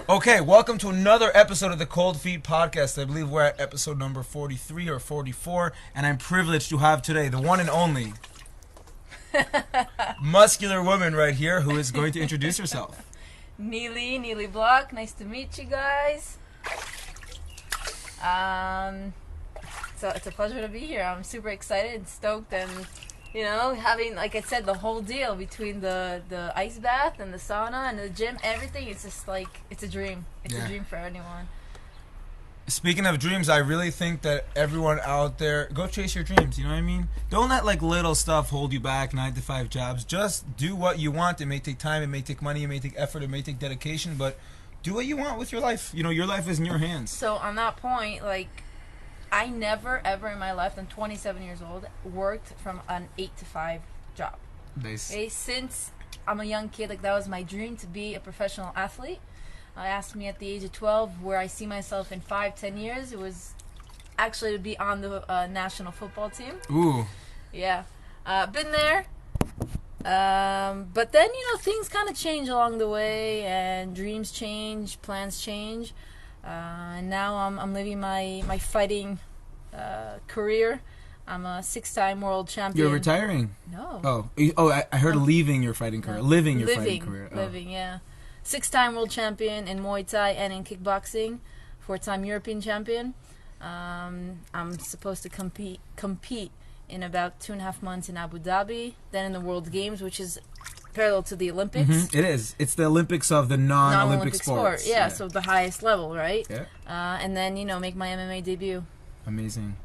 Okay, welcome to another episode of the Cold Feet Podcast. I believe we're at episode number 43 or 44, and I'm privileged to have today the one and only muscular woman right here who is going to introduce herself. Nili Block. Nice to meet you guys. So it's a pleasure to be here. I'm super excited and stoked, and having, like I said, the whole deal between the ice bath and the sauna and the gym, everything. It's just like it's a dream. It's a dream for anyone. Speaking of dreams, I really think that everyone out there, go chase your dreams, you know what I mean? Don't let like little stuff hold you back, 9-to-5 jobs. Just do what you want. It may take time, it may take money, it may take effort, it may take dedication, but do what you want with your life. You know, your life is in your hands. So on that point, like, I never ever in my life, I'm 27 years old, worked from an 8-to-5 job. Nice. Okay, since I'm a young kid, like, that was my dream, to be a professional athlete. Asked me at the age of 12 where I see myself in 5-10 years. It was actually to be on the national football team. Ooh. Yeah. Been there. But then, things kind of change along the way, and dreams change, plans change. And now I'm living my fighting career. I'm a 6-time world champion. You're retiring? No. I heard leaving your fighting career. No. Living your fighting career. Living, yeah. 6-time world champion in Muay Thai and in kickboxing. 4-time European champion. I'm supposed to compete in about 2.5 months in Abu Dhabi, then in the World Games, which is parallel to the Olympics. Mm-hmm. It is. It's the Olympics of the non-Olympic sports. Yeah, so the highest level, right? Yeah. And then, make my MMA debut. Amazing.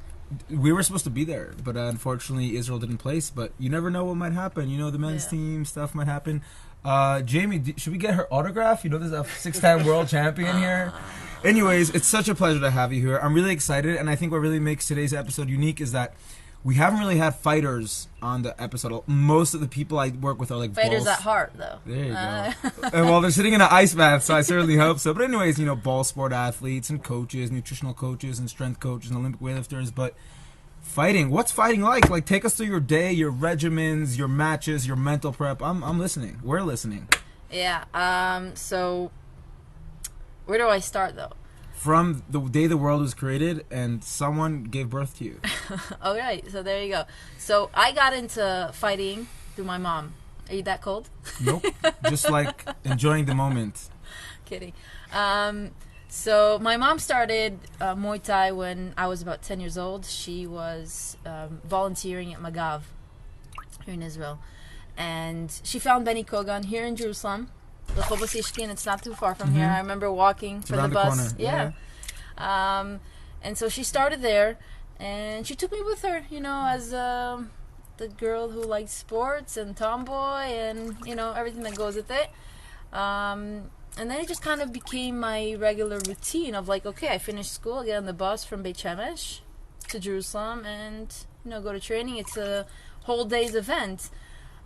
We were supposed to be there, but unfortunately Israel didn't place. But you never know what might happen. The men's team stuff might happen. Jamie, should we get her autograph? There's a 6-time world champion here. Anyways, it's such a pleasure to have you here. I'm really excited, and I think what really makes today's episode unique is that we haven't really had fighters on the episode. Most of the people I work with are like fighters at heart, though. There you go. And well, they're sitting in an ice bath, so I certainly hope so. But anyways, ball sport athletes and coaches, nutritional coaches and strength coaches and Olympic weightlifters. But fighting, what's fighting like? Like, take us through your day, your regimens, your matches, your mental prep. I'm listening. We're listening. Yeah. So where do I start, though? From the day the world was created and someone gave birth to you. All right, so there you go. So I got into fighting through my mom. Are you that cold? Nope. Just like enjoying the moment. Kidding. So my mom started Muay Thai when I was about 10 years old. She was volunteering at Magav here in Israel. And she found Benny Kogan here in Jerusalem. It's not too far from here. I remember walking for the bus. Corner. Yeah. And so she started there, and she took me with her, as the girl who liked sports and tomboy and, everything that goes with it. And then it just kind of became my regular routine of like, okay, I finished school, I get on the bus from Beit Shemesh to Jerusalem and, go to training. It's a whole day's event.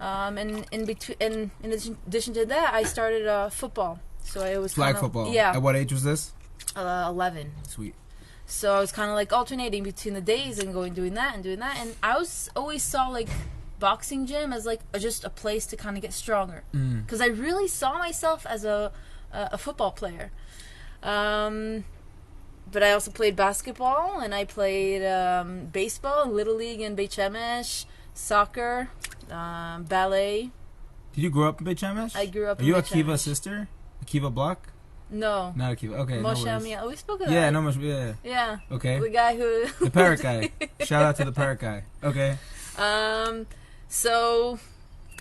And in addition to that, I started football. So it was flag football. Yeah. At what age was this? 11. Sweet. So I was kind of like alternating between the days and doing that. And I always saw like boxing gym as like just a place to kind of get stronger. Because I really saw myself as a football player. But I also played basketball, and I played baseball, Little League in Beit Shemesh, soccer, ballet. Did you grow up in Beit Shemesh? I grew up in Beit Shemesh. Are you Akiva's sister? Akiva Block? No. Not Akiva. Okay, Moshe no worries. Amia. We spoke of that. Yeah, no Moshe. Yeah. Yeah. Okay. The guy who... The parrot guy. Shout out to the parrot guy. Okay. So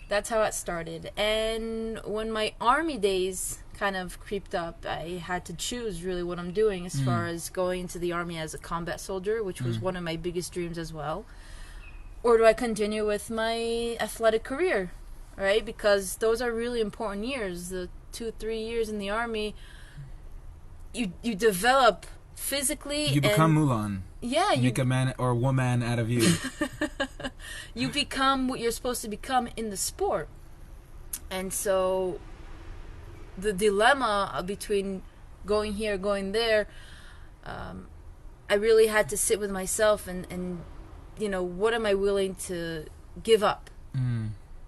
that's how it started. And when my army days kind of creeped up, I had to choose really what I'm doing as far as going into the army as a combat soldier, which was one of my biggest dreams as well. Or do I continue with my athletic career, right? Because those are really important years. The 2-3 years in the army, you develop physically. You become Mulan. Yeah. You make a man or woman out of you. You become what you're supposed to become in the sport. And so the dilemma between going here, going there, I really had to sit with myself and what am I willing to give up?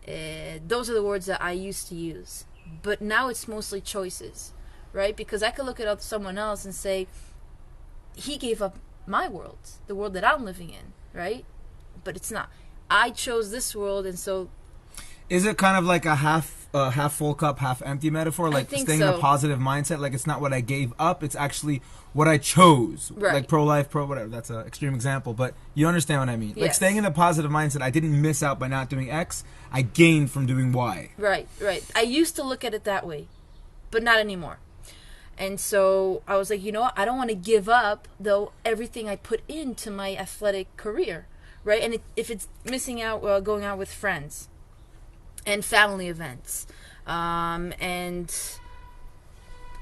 Those are the words that I used to use. But now it's mostly choices, right? Because I could look at someone else and say, he gave up my world, the world that I'm living in, right? But it's not. I chose this world, and so... Is it kind of like a half full cup, half empty metaphor? Like staying in a positive mindset? Like it's not what I gave up, it's actually what I chose. Right. Like pro-life, whatever. That's an extreme example, but you understand what I mean. Yes. Like staying in a positive mindset, I didn't miss out by not doing X. I gained from doing Y. Right. I used to look at it that way, but not anymore. And so I was like, you know what? I don't want to give up, though, everything I put into my athletic career, right? And if it's missing out, going out with friends and family events and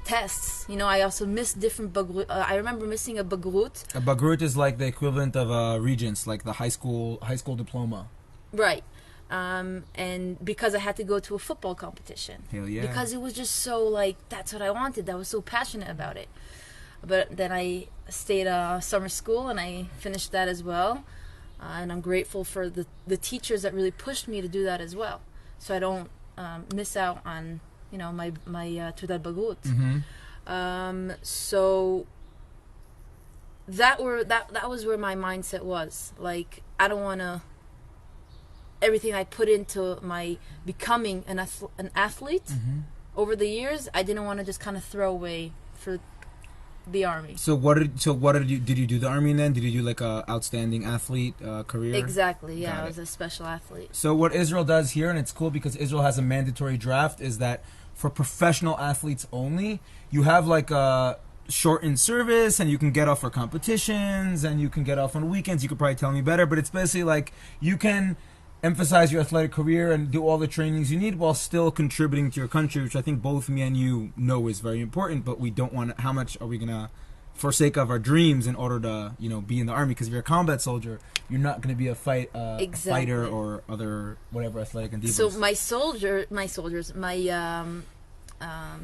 tests. You know, I also missed different bagrut. I remember missing a bagrut. A bagrut is like the equivalent of regents, like the high school diploma. Right. And because I had to go to a football competition. Hell yeah. Because it was just so, like, that's what I wanted. I was so passionate about it. But then I stayed summer school and I finished that as well. And I'm grateful for the teachers that really pushed me to do that as well. So I don't miss out on, you know, my Twidat Bagut. Mm-hmm. So that was where my mindset was. Like, I don't want to... Everything I put into my becoming an athlete mm-hmm. over the years, I didn't want to just kind of throw away for the army. So what did you do the army then? Did you do like a outstanding athlete career? Exactly. Yeah, I was a special athlete. So what Israel does here, and it's cool because Israel has a mandatory draft, is that for professional athletes only, you have like a shortened service and you can get off for competitions and you can get off on weekends. You could probably tell me better, but it's basically like you can emphasize your athletic career and do all the trainings you need while still contributing to your country, which I think both me and you know is very important, but we don't want to, how much are we going to forsake of our dreams in order to, you know, be in the army? Because if you're a combat soldier, you're not going to be a fighter or other whatever athletic endeavors. So my soldiers,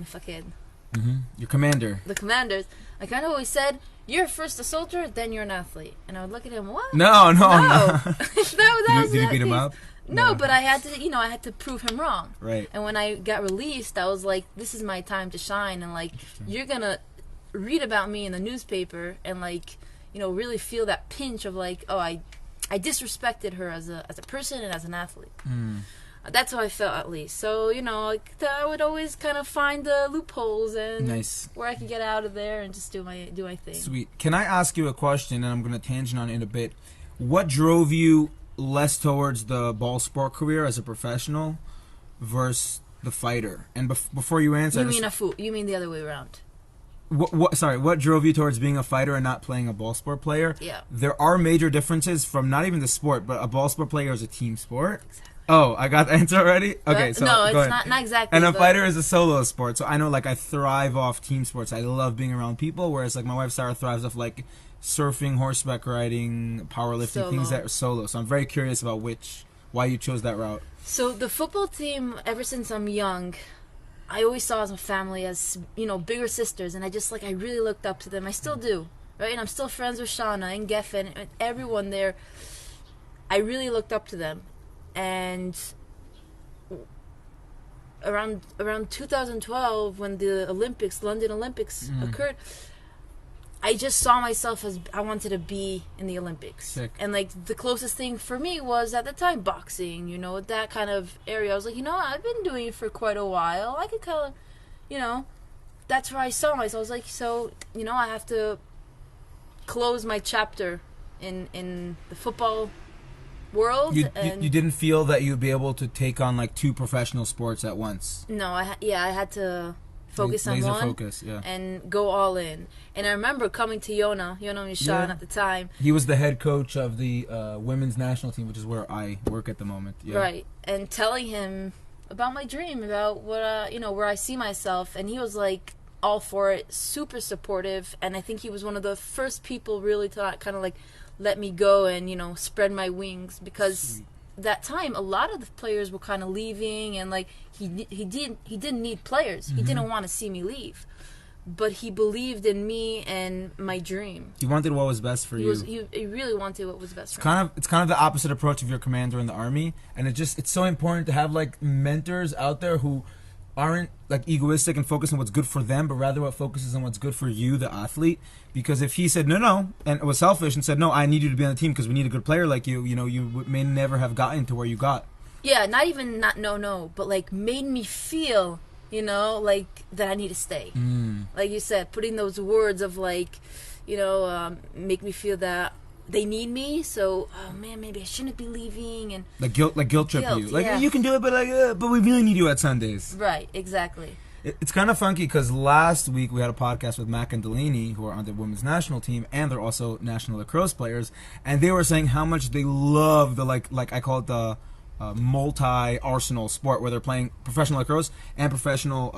faked. Mm-hmm. Your commander. The commanders, I kind of always said, you're first a soldier, then you're an athlete. And I would look at him, what? No. That did you beat him up? No, but I had to, I had to prove him wrong. Right. And when I got released, I was like, this is my time to shine. And, like, you're going to read about me in the newspaper and, like, really feel that pinch of, like, oh, I disrespected her as a person and as an athlete. Mm. That's how I felt, at least. So, I would always kind of find the loopholes and where I could get out of there and just do my thing. Sweet. Can I ask you a question, and I'm going to tangent on it a bit. What drove you less towards the ball sport career as a professional versus the fighter? And before you answer... You mean the other way around. What drove you towards being a fighter and not playing a ball sport player? Yeah. There are major differences from not even the sport, but a ball sport player is a team sport. Exactly. Oh, I got the answer already? Okay, so no, go it's ahead. not exactly. And a fighter is a solo sport, so I know, like, I thrive off team sports. I love being around people, whereas, like, my wife Sarah thrives off, like, surfing, horseback riding, powerlifting, things that are solo. So I'm very curious about why you chose that route. So the football team, ever since I'm young, I always saw as a family as, bigger sisters, and I really looked up to them. I still do, right? And I'm still friends with Shauna and Geffen and everyone there. I really looked up to them. And around 2012, when the London Olympics occurred, I just saw myself as I wanted to be in the Olympics. Sick. And, like, the closest thing for me was, at the time, boxing, that kind of area. I was like, I've been doing it for quite a while. I could kind of, that's where I saw myself. I was like, so, I have to close my chapter in the football world. You didn't feel that you'd be able to take on, like, two professional sports at once? No, I had to focus on one and go all in. And I remember coming to Yona Mishan at the time. He was the head coach of the women's national team, which is where I work at the moment. Yeah. Right. And telling him about my dream, about what where I see myself, and he was like all for it, super supportive, and I think he was one of the first people really to kind of like let me go and spread my wings, because that time a lot of the players were kind of leaving, and like he didn't need players. He didn't want to see me leave, but he believed in me and my dream. He wanted what was best for you. He really wanted what was best for me. It's kind of the opposite approach of your commander in the army, and it's so important to have like mentors out there who aren't like egoistic and focus on what's good for them, but rather what focuses on what's good for you, the athlete. Because if he said no, and was selfish and said no, I need you to be on the team because we need a good player like you, you may never have gotten to where you got. Yeah, not no, but like made me feel, like that I need to stay. Like you said, putting those words of like, make me feel that they need me. So, oh man, maybe I shouldn't be leaving, and like guilt trip you. Like yeah. You can do it, but we really need you at Sundays. Right, exactly. It's kind of funky because last week we had a podcast with Mac and Delaney, who are on the women's national team, and they're also national lacrosse players, and they were saying how much they love the like I call it the multi-arsenal sport where they're playing professional lacrosse and professional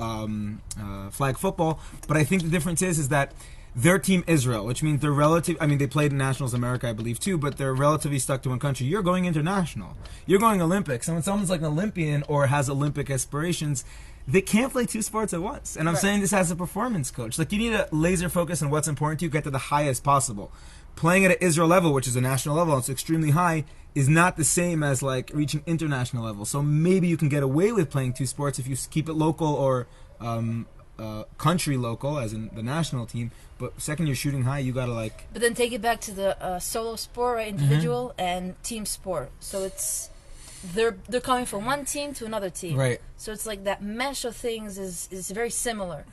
flag football. But I think the difference is that their team Israel, which means they're relative. I mean, they played in Nationals America, I believe, too, but they're relatively stuck to one country. You're going international. You're going Olympics. And when someone's like an Olympian or has Olympic aspirations, they can't play two sports at once. And I'm saying this as a performance coach. Like, you need to laser focus on what's important to you, get to the highest possible. Playing at an Israel level, which is a national level, it's extremely high, is not the same as like reaching international level. So maybe you can get away with playing two sports if you keep it local or country local, as in the national team. But second you're shooting high, you gotta like. But then take it back to the solo sport, right? Individual and team sport. So it's they're coming from one team to another team, right? So it's like that mesh of things is very similar.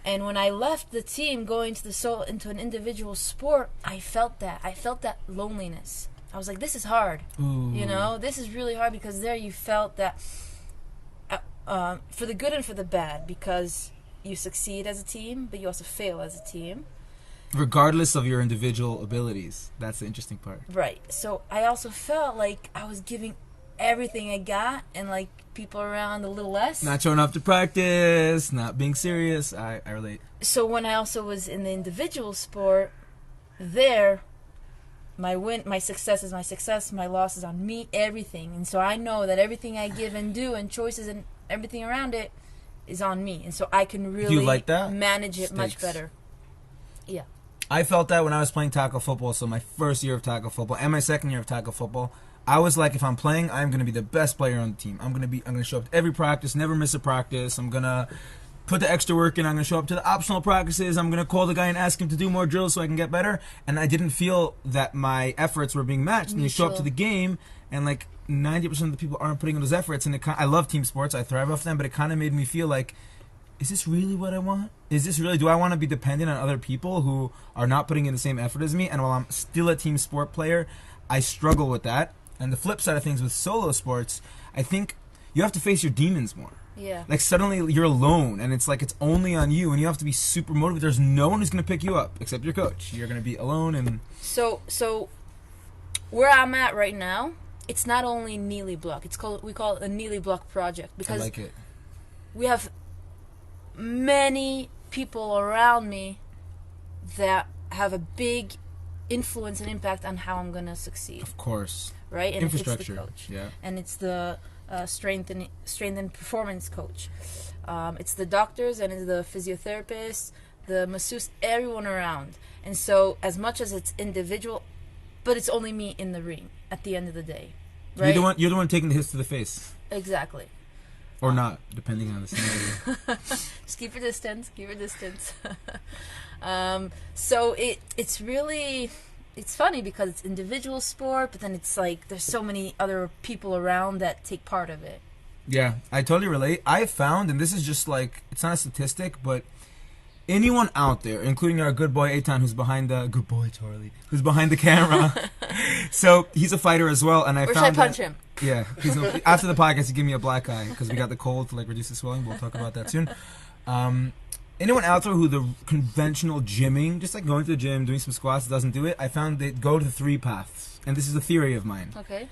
And when I left the team, going to into an individual sport, I felt that loneliness. I was like, this is hard. Ooh. This is really hard, because there you felt that for the good and for the bad, because you succeed as a team, but you also fail as a team. Regardless of your individual abilities. That's the interesting part. Right. So I also felt like I was giving everything I got, and like people around a little less. Not showing up to practice, not being serious. I relate. So when I also was in the individual sport, there, my success is my success, my loss is on me, everything. And so I know that everything I give and do and choices and everything around it is on me. And so I can really manage it much better. Yeah. I felt that when I was playing tackle football, so my first year of tackle football and my second year of tackle football, I was like, if I'm playing, I'm going to be the best player on the team. I'm going to show up to every practice, never miss a practice. I'm going to put the extra work in. I'm going to show up to the optional practices. I'm going to call the guy and ask him to do more drills so I can get better. And I didn't feel that my efforts were being matched. And you show up to the game, and like 90% of the people aren't putting in those efforts. And I love team sports. I thrive off them. But it kind of made me feel like, is this really what I want? Do I want to be dependent on other people who are not putting in the same effort as me? And while I'm still a team sport player, I struggle with that. And the flip side of things with solo sports, I think you have to face your demons more. Yeah. Like suddenly you're alone, and it's like it's only on you, and you have to be super motivated. There's no one who's going to pick you up except your coach. You're going to be alone. And so where I'm at right now, it's not only Nili Block. We call it a Nili Block project, because I like it. We have many people around me that have a big influence and impact on how I'm going to succeed. Of course. Right? And infrastructure. It's the coach. Yeah. And it's the strength and performance coach. It's the doctors, and it's the physiotherapists, the masseuse, everyone around. And so as much as it's individual, but it's only me in the ring at the end of the day. Right? You're the one taking the hits to the face. Exactly. Or not, depending on the scenario. Just keep your distance. So it's really... It's funny because it's individual sport, but then it's like there's so many other people around that take part of it. Yeah, I totally relate. I found, and this is just like, it's not a statistic, but anyone out there, including our good boy Eitan, who's behind the camera. So he's a fighter as well, and I found. Or should I punch him? Yeah, after the podcast, he gave me a black eye because we got the cold to like reduce the swelling. We'll talk about that soon. Anyone out there who the conventional gymming, just like going to the gym, doing some squats, doesn't do it, I found they go to 3 paths. And this is a theory of mine. Okay.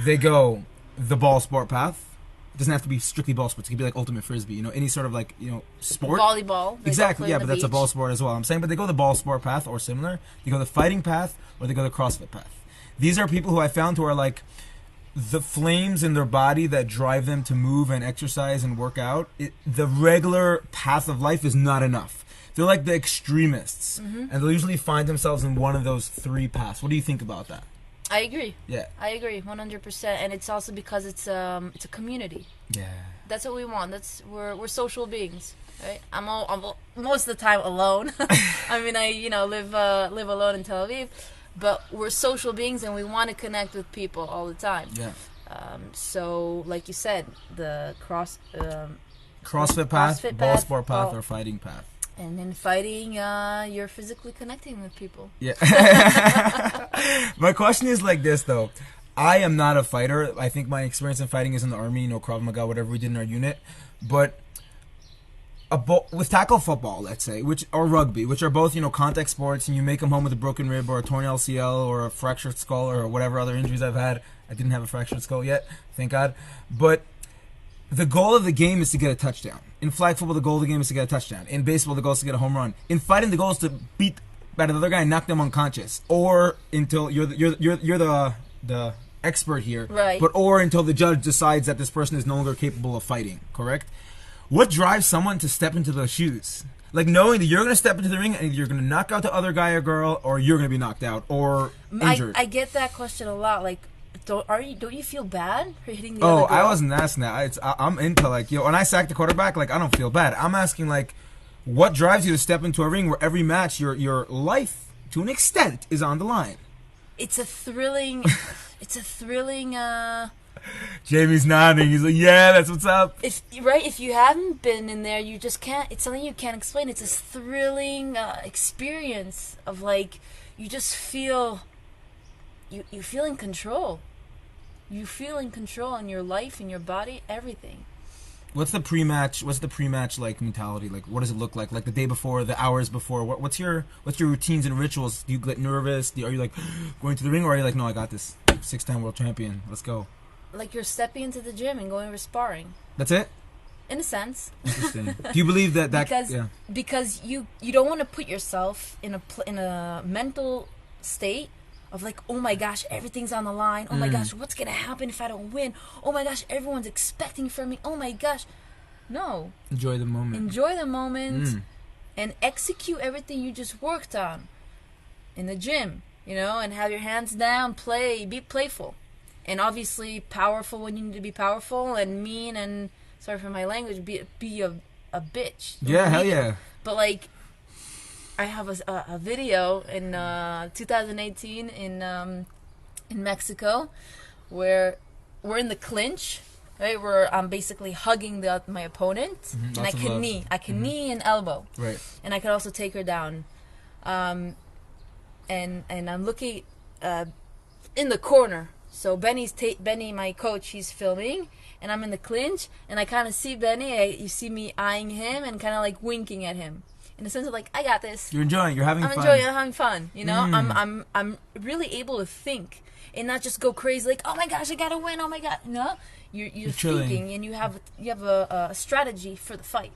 They go the ball sport path. It doesn't have to be strictly ball sports. It could be like ultimate frisbee, any sort of like, sport. Volleyball. Exactly, yeah, but that's a ball sport as well. I'm saying, but they go the ball sport path or similar. They go the fighting path, or they go the CrossFit path. These are people who I found who are like the flames in their body that drive them to move and exercise and work out. The regular path of life is not enough. They're like the extremists, and they'll usually find themselves in one of those 3 paths. What do you think about that? I agree. Yeah. I agree 100%, and it's also because it's a community. Yeah. That's what we want. We're social beings, right? I'm most of the time alone. I mean, I live alone in Tel Aviv, but we're social beings and we want to connect with people all the time. Yeah. So, like you said, the CrossFit path, ball sport path, or fighting path. And in fighting, you're physically connecting with people. Yeah. My question is like this, though. I am not a fighter. I think my experience in fighting is in the Army, Krav Maga, whatever we did in our unit. But with tackle football, let's say, or rugby, which are both, contact sports, and you make them home with a broken rib or a torn LCL or a fractured skull or whatever other injuries I've had. I didn't have a fractured skull yet, thank God. But the goal of the game is to get a touchdown. In flag football, the goal of the game is to get a touchdown. In baseball, the goal is to get a home run. In fighting, the goal is to beat the other guy and knock them unconscious, or until you're the expert here, right? Or until the judge decides that this person is no longer capable of fighting. Correct? What drives someone to step into those shoes? Like knowing that you're going to step into the ring and you're going to knock out the other guy or girl, or you're going to be knocked out or injured. I get that question a lot. Like, don't you feel bad for hitting the other girl? I wasn't asking that. I'm into when I sack the quarterback, I don't feel bad. I'm asking what drives you to step into a ring where every match your life to an extent is on the line. It's a thrilling. Jamie's nodding. He's like, yeah, that's what's up. If you haven't been in there, you just can't. It's something you can't explain. It's a thrilling experience of you just feel. You feel in control. You feel in control in your life, in your body, everything. What's the pre-match mentality? What does it look like? The day before, the hours before. What's your routines and rituals? Do you get nervous? Are you going to the ring, or are you no, I got this. 6-time world champion. Let's go. You're stepping into the gym and going over sparring. That's it? In a sense. Interesting. Do you believe that because you don't want to put yourself in a mental state of oh my gosh, everything's on the line. Oh my gosh, what's gonna happen if I don't win? Oh my gosh, everyone's expecting from me. Oh my gosh. No. Enjoy the moment. And execute everything you just worked on in the gym, and have your hands down, be playful. And obviously powerful when you need to be powerful, and mean and, sorry for my language, be a bitch. Yeah, hell yeah. But I have a video in 2018 in Mexico where we're in the clinch, right? Where I'm basically hugging my opponent, and I can knee and elbow, right? And I could also take her down, and I'm looking in the corner. So Benny, my coach, he's filming, and I'm in the clinch, and I kind of see Benny. You see me eyeing him and kind of winking at him. In the sense of I got this. You're enjoying. You're having fun. I'm having fun. I'm really able to think and not just go crazy. Oh my gosh, I gotta win. Oh my god, no. You're thinking, and you have a strategy for the fight.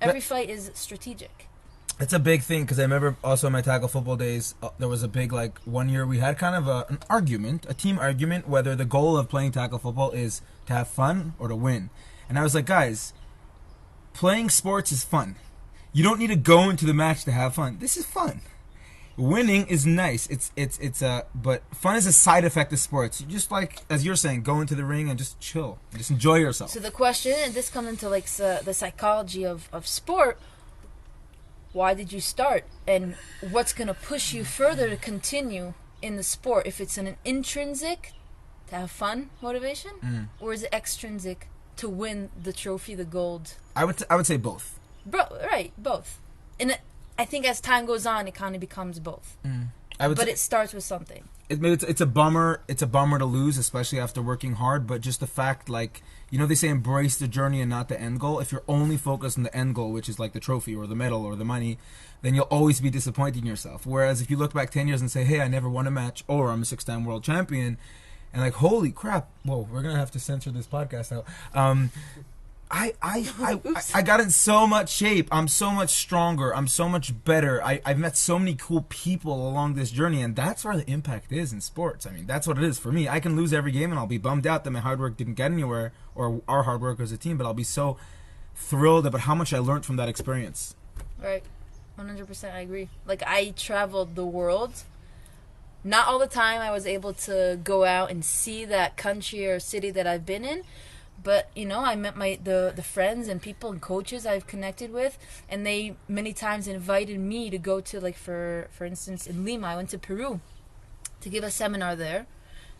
Every fight is strategic. It's a big thing because I remember also in my tackle football days, there was a big 1 year we had kind of an argument, a team argument, whether the goal of playing tackle football is to have fun or to win. And I was like, guys, playing sports is fun. You don't need to go into the match to have fun. This is fun. Winning is nice. But fun is a side effect of sports. You just as you're saying, go into the ring and just chill, just enjoy yourself. So the question, and this comes into the psychology of sport. Why did you start, and what's gonna push you further to continue in the sport? If it's an intrinsic to have fun motivation, or is it extrinsic to win the trophy, the gold? I would say both. Right, both. And I think as time goes on, it kind of becomes both. But it starts with something. It's a bummer. It's a bummer to lose, especially after working hard. But just the fact, they say embrace the journey and not the end goal. If you're only focused on the end goal, which is the trophy or the medal or the money, then you'll always be disappointing yourself. Whereas if you look back 10 years and say, hey, I never won a match, or I'm a 6-time world champion, and holy crap, whoa, we're gonna have to censor this podcast out. I got in so much shape. I'm so much stronger. I'm so much better. I've met so many cool people along this journey, and that's where the impact is in sports. I mean, that's what it is for me. I can lose every game, and I'll be bummed out that my hard work didn't get anywhere, or our hard work as a team, but I'll be so thrilled about how much I learned from that experience. Right. 100% I agree. I traveled the world. Not all the time I was able to go out and see that country or city that I've been in, But I met the friends and people and coaches I've connected with, and they many times invited me to go to, like, for instance, in Lima, I went to Peru to give a seminar there.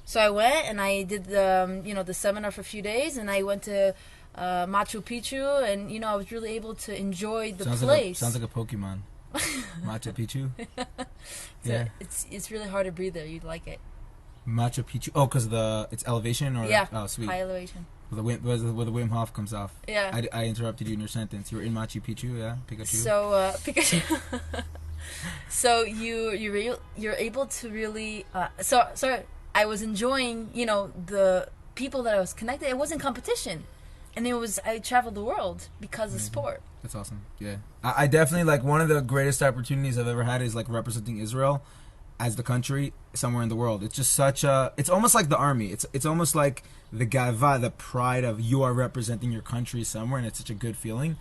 So I went and I did the seminar for a few days, and I went to Machu Picchu, and I was really able to enjoy the place. Sounds like a Pokemon. Machu Picchu. Yeah. It's really hard to breathe there. You'd like it. Machu Picchu. Oh, because it's elevation, or yeah, sweet. High elevation. Where the Wim Hof comes off. Yeah. I interrupted you in your sentence. You were in Machu Picchu, yeah? Pikachu. So Pikachu. So you're able to really. Sorry, I was enjoying the people that I was connected. It wasn't competition, and I traveled the world because of sport. That's awesome. Yeah, I definitely, like, one of the greatest opportunities I've ever had is, like, representing Israel as the country somewhere in the world. It's just it's almost like the army. It's almost like the gava, the pride of you are representing your country somewhere, and it's such a good feeling.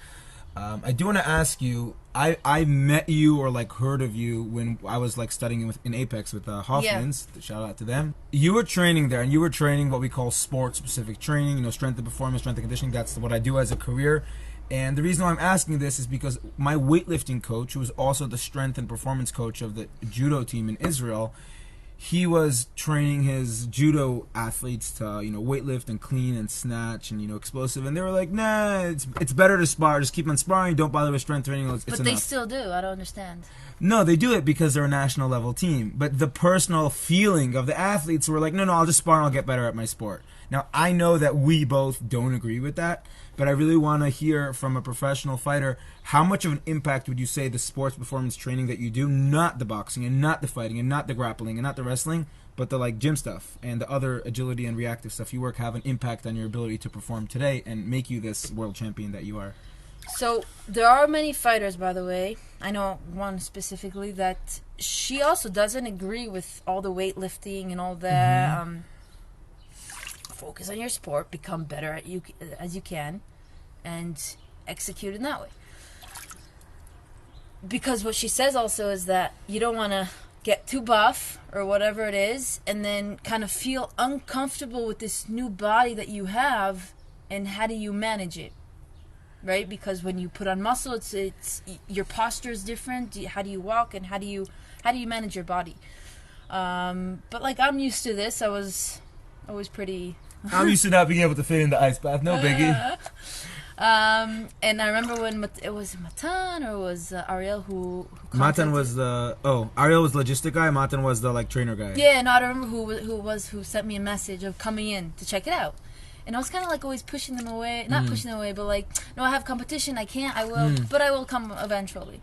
I do want to ask you, I met you, or, like, heard of you when I was, like, studying in Apex with Hoffmans. Yeah. Shout out to them. You were training there, and you were training what we call sport-specific training, strength and performance, strength and conditioning. That's what I do as a career. And the reason why I'm asking this is because my weightlifting coach, who was also the strength and performance coach of the judo team in Israel, he was training his judo athletes to, weightlift and clean and snatch and, explosive. And they were like, nah, it's better to spar. Just keep on sparring. Don't bother with strength training. It's but enough. They still do. I don't understand. No, they do it because they're a national level team. But the personal feeling of the athletes were like, no, I'll just spar and I'll get better at my sport. Now, I know that we both don't agree with that, but I really want to hear from a professional fighter, how much of an impact would you say the sports performance training that you do, not the boxing and not the fighting and not the grappling and not the wrestling, but the, like, gym stuff and the other agility and reactive stuff you work, have an impact on your ability to perform today and make you this world champion that you are? So there are many fighters, by the way. I know one specifically that she also doesn't agree with all the weightlifting and all that. Mm-hmm. Focus on your sport, become better at as you can, and execute in that way. Because what she says also is that you don't want to get too buff or whatever it is, and then kind of feel uncomfortable with this new body that you have, and how do you manage it, right? Because when you put on muscle, it's your posture is different. How do you walk, and how do you manage your body? But, like, I'm used to this. I was always pretty. I'm used to not being able to fit in the ice bath. No biggie. And I remember when it was Matan, or was Ariel who Matan was Ariel was the logistic guy. Matan was the, like, trainer guy. Yeah, and I don't remember who sent me a message of coming in to check it out. And I was kind of, like, always pushing them away. Not pushing them away, but, like, no, I have competition. I can't. I will. But I will come eventually.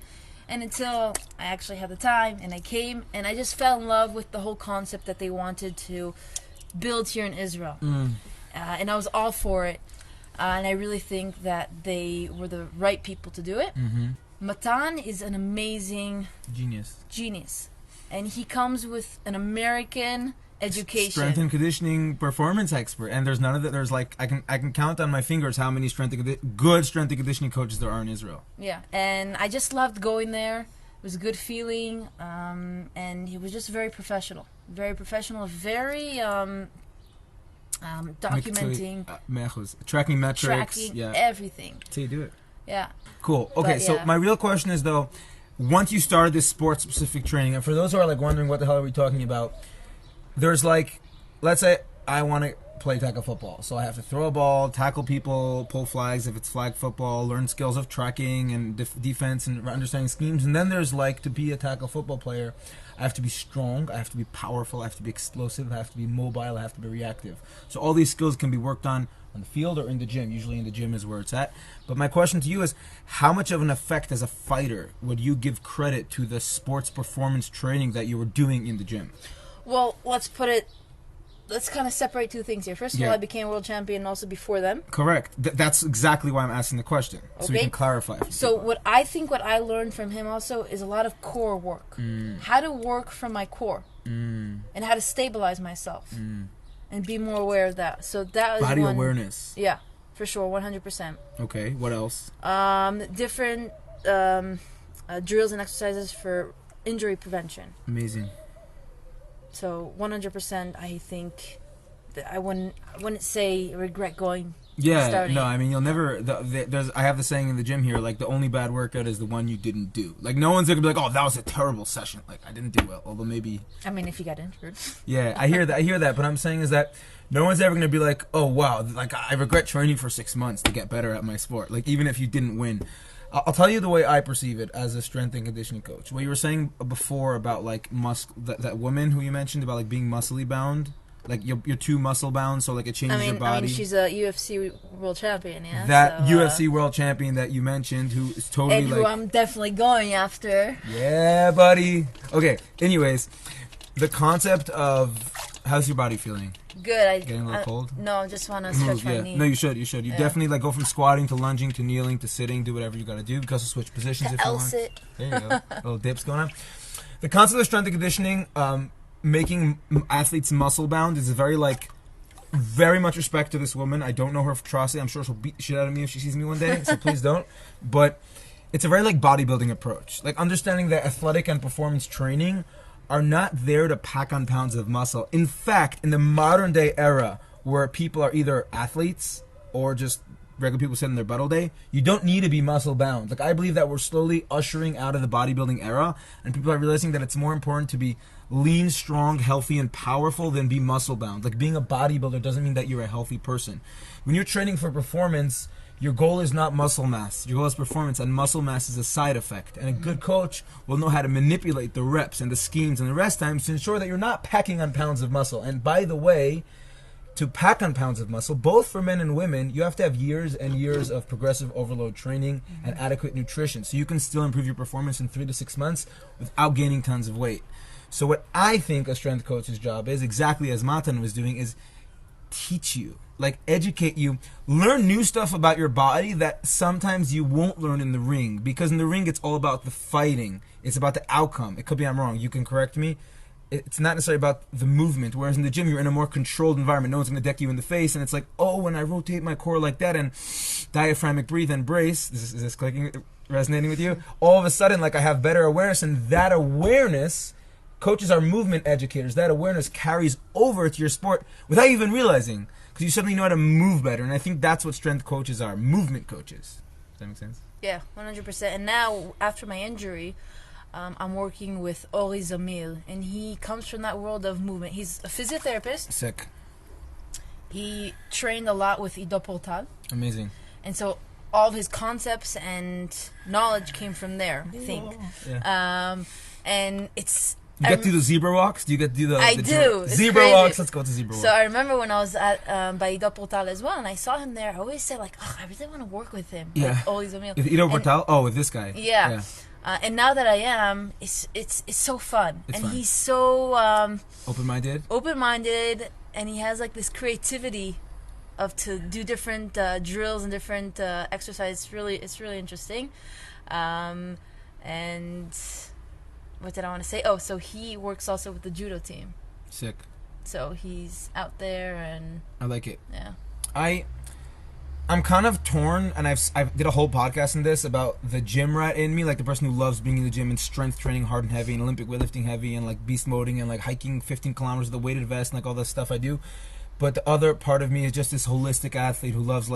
And until I actually had the time, and I came, and I just fell in love with the whole concept that they wanted to build here in Israel. And I was all for it. And I really think that they were the right people to do it. Mm-hmm. Matan is an amazing genius. And he comes with an American education. Strength and conditioning performance expert. And there's none of that. There's, like, I can count on my fingers how many good strength and conditioning coaches there are in Israel. Yeah. And I just loved going there. It was a good feeling. And he was just very professional. Very professional. Very documenting. Tracking metrics. Tracking everything. That's how you do it. Yeah. Cool. Okay, so my real question is, though, once you started this sports-specific training, and for those who are, like, wondering what the hell are we talking about, there's, like, let's say I want to play tackle football, so I have to throw a ball, tackle people, pull flags if it's flag football, learn skills of tracking and defense and understanding schemes, and then there's, like, to be a tackle football player, I have to be strong, I have to be powerful, I have to be explosive, I have to be mobile, I have to be reactive. So all these skills can be worked on the field or in the gym. Usually in the gym is where it's at. But my question to you is, how much of an effect as a fighter would you give credit to the sports performance training that you were doing in the gym? Well, let's kind of separate two things here. First of all, I became world champion also before them. Correct. That's exactly why I'm asking the question. Okay. So we can clarify. So what I learned from him also is a lot of core work. How to work from my core. And how to stabilize myself. And be more aware of that. So that was body awareness. Yeah, for sure, 100%. Okay, what else? Different drills and exercises for injury prevention. Amazing. So 100%, I think that I wouldn't say regret going Yeah, starting. no, I mean, you'll never. There's. I have the saying in the gym here, like the only bad workout is the one you didn't do. Like no one's gonna be like, oh, that was a terrible session. Like I didn't do well. Although maybe. I mean, if you got injured. Yeah, I hear that. I hear that. But I'm saying is that no one's ever gonna be like, oh wow, like I regret training for 6 months to get better at my sport. Like even if you didn't win. I'll tell you the way I perceive it as a strength and conditioning coach. What you were saying before about like that woman who you mentioned about like being muscly bound. Like you're too muscle bound, so like it changes your body. I mean, she's a UFC world champion, yeah. That so, UFC world champion that you mentioned, who is totally and who I'm definitely going after. Yeah, buddy. Okay. Anyways, the concept of how's your body feeling? Good. Getting a little cold? No, I just want to stretch my knee. No, you should. You definitely like go from squatting to lunging to kneeling to sitting. Do whatever you got to do because of switch positions if you want. Sit. There you go. Little dips going on. The concept of strength and conditioning. Making athletes muscle bound is very much respect to this woman. I don't know her atrocity. I'm sure she'll beat the shit out of me if she sees me one day, so please don't. But it's a very bodybuilding approach. Like understanding that athletic and performance training are not there to pack on pounds of muscle. In fact, in the modern day era where people are either athletes or just regular people sitting their butt all day, you don't need to be muscle bound. Like I believe that we're slowly ushering out of the bodybuilding era and people are realizing that it's more important to be lean, strong, healthy, and powerful than be muscle bound. Like being a bodybuilder doesn't mean that you're a healthy person. When you're training for performance, your goal is not muscle mass. Your goal is performance, and muscle mass is a side effect. And a good coach will know how to manipulate the reps and the schemes and the rest times to ensure that you're not packing on pounds of muscle. And by the way, to pack on pounds of muscle, both for men and women, you have to have years and years of progressive overload training and adequate nutrition. So you can still improve your performance in 3 to 6 months without gaining tons of weight. So what I think a strength coach's job is, exactly as Matan was doing, is teach you, educate you, learn new stuff about your body that sometimes you won't learn in the ring. Because in the ring, it's all about the fighting. It's about the outcome. It could be I'm wrong. You can correct me. It's not necessarily about the movement. Whereas in the gym, you're in a more controlled environment. No one's going to deck you in the face. And it's like, oh, when I rotate my core like that and diaphragmatic breathe and brace, is this clicking, resonating with you? All of a sudden, I have better awareness. And that awareness... Coaches are movement educators. That awareness carries over to your sport without even realizing, because you suddenly know how to move better. And I think that's what strength coaches are, movement coaches. Does that make sense? Yeah, 100%. And now, after my injury, I'm working with Ori Zamil, and he comes from that world of movement. He's a physiotherapist. Sick. He trained a lot with Ido Portal. Amazing. And so all of his concepts and knowledge came from there, I think. Yeah. And it's... You get to do the zebra walks? Do you get to do the... I do. Zebra crazy. walks. Let's go to zebra walks. So I remember when I was at by Ido Portal as well, and I saw him there, I always said, I really want to work with him. Yeah. Always with Ido Portal? Oh, with this guy. Yeah. And now that I am, it's so fun. He's so... open-minded? Open-minded, and he has, this creativity to do different drills and different exercises. It's really interesting. And... What did I want to say? Oh, so he works also with the judo team. Sick. So he's out there and... I like it. Yeah. I'm kind of torn, and I've did a whole podcast on this about the gym rat in me, the person who loves being in the gym and strength training hard and heavy and Olympic weightlifting heavy and beast moding and hiking 15 kilometers with a weighted vest and all the stuff I do. But the other part of me is just this holistic athlete who loves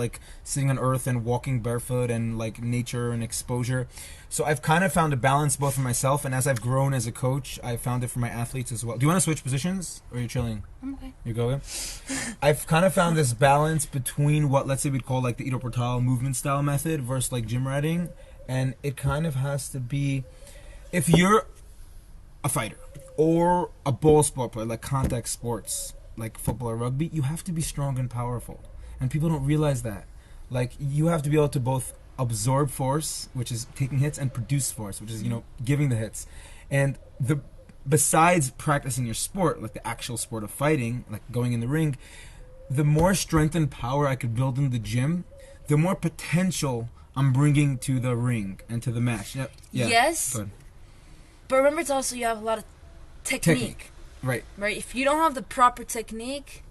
sitting on earth and walking barefoot and nature and exposure. So I've kind of found a balance both for myself, and as I've grown as a coach, I've found it for my athletes as well. Do you want to switch positions, or are you chilling? I'm okay. You're going? I've kind of found this balance between what, let's say, we'd call the Ido Portal movement style method versus gym ratting, and it kind of has to be, if you're a fighter or a ball sport player, contact sports, like football or rugby, you have to be strong and powerful. And people don't realize that. You have to be able to both absorb force, which is taking hits, and produce force, which is, giving the hits. And besides practicing your sport, the actual sport of fighting, going in the ring, the more strength and power I could build in the gym, the more potential I'm bringing to the ring and to the match. Yeah. Yes. But remember, it's also, you have a lot of technique. Right. If you don't have the proper technique,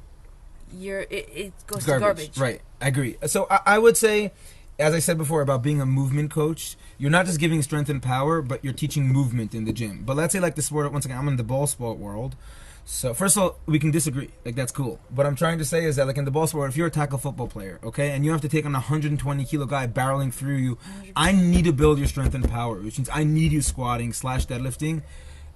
it goes to garbage. Right. I agree. So I would say, as I said before about being a movement coach, you're not just giving strength and power, but you're teaching movement in the gym. But let's say the sport, once again, I'm in the ball sport world. So first of all, we can disagree. Like that's cool. What I'm trying to say is that like in the ball sport, if you're a tackle football player, okay, and you have to take on a 120 kilo guy barreling through you, 100%. I need to build your strength and power, which means I need you squatting / deadlifting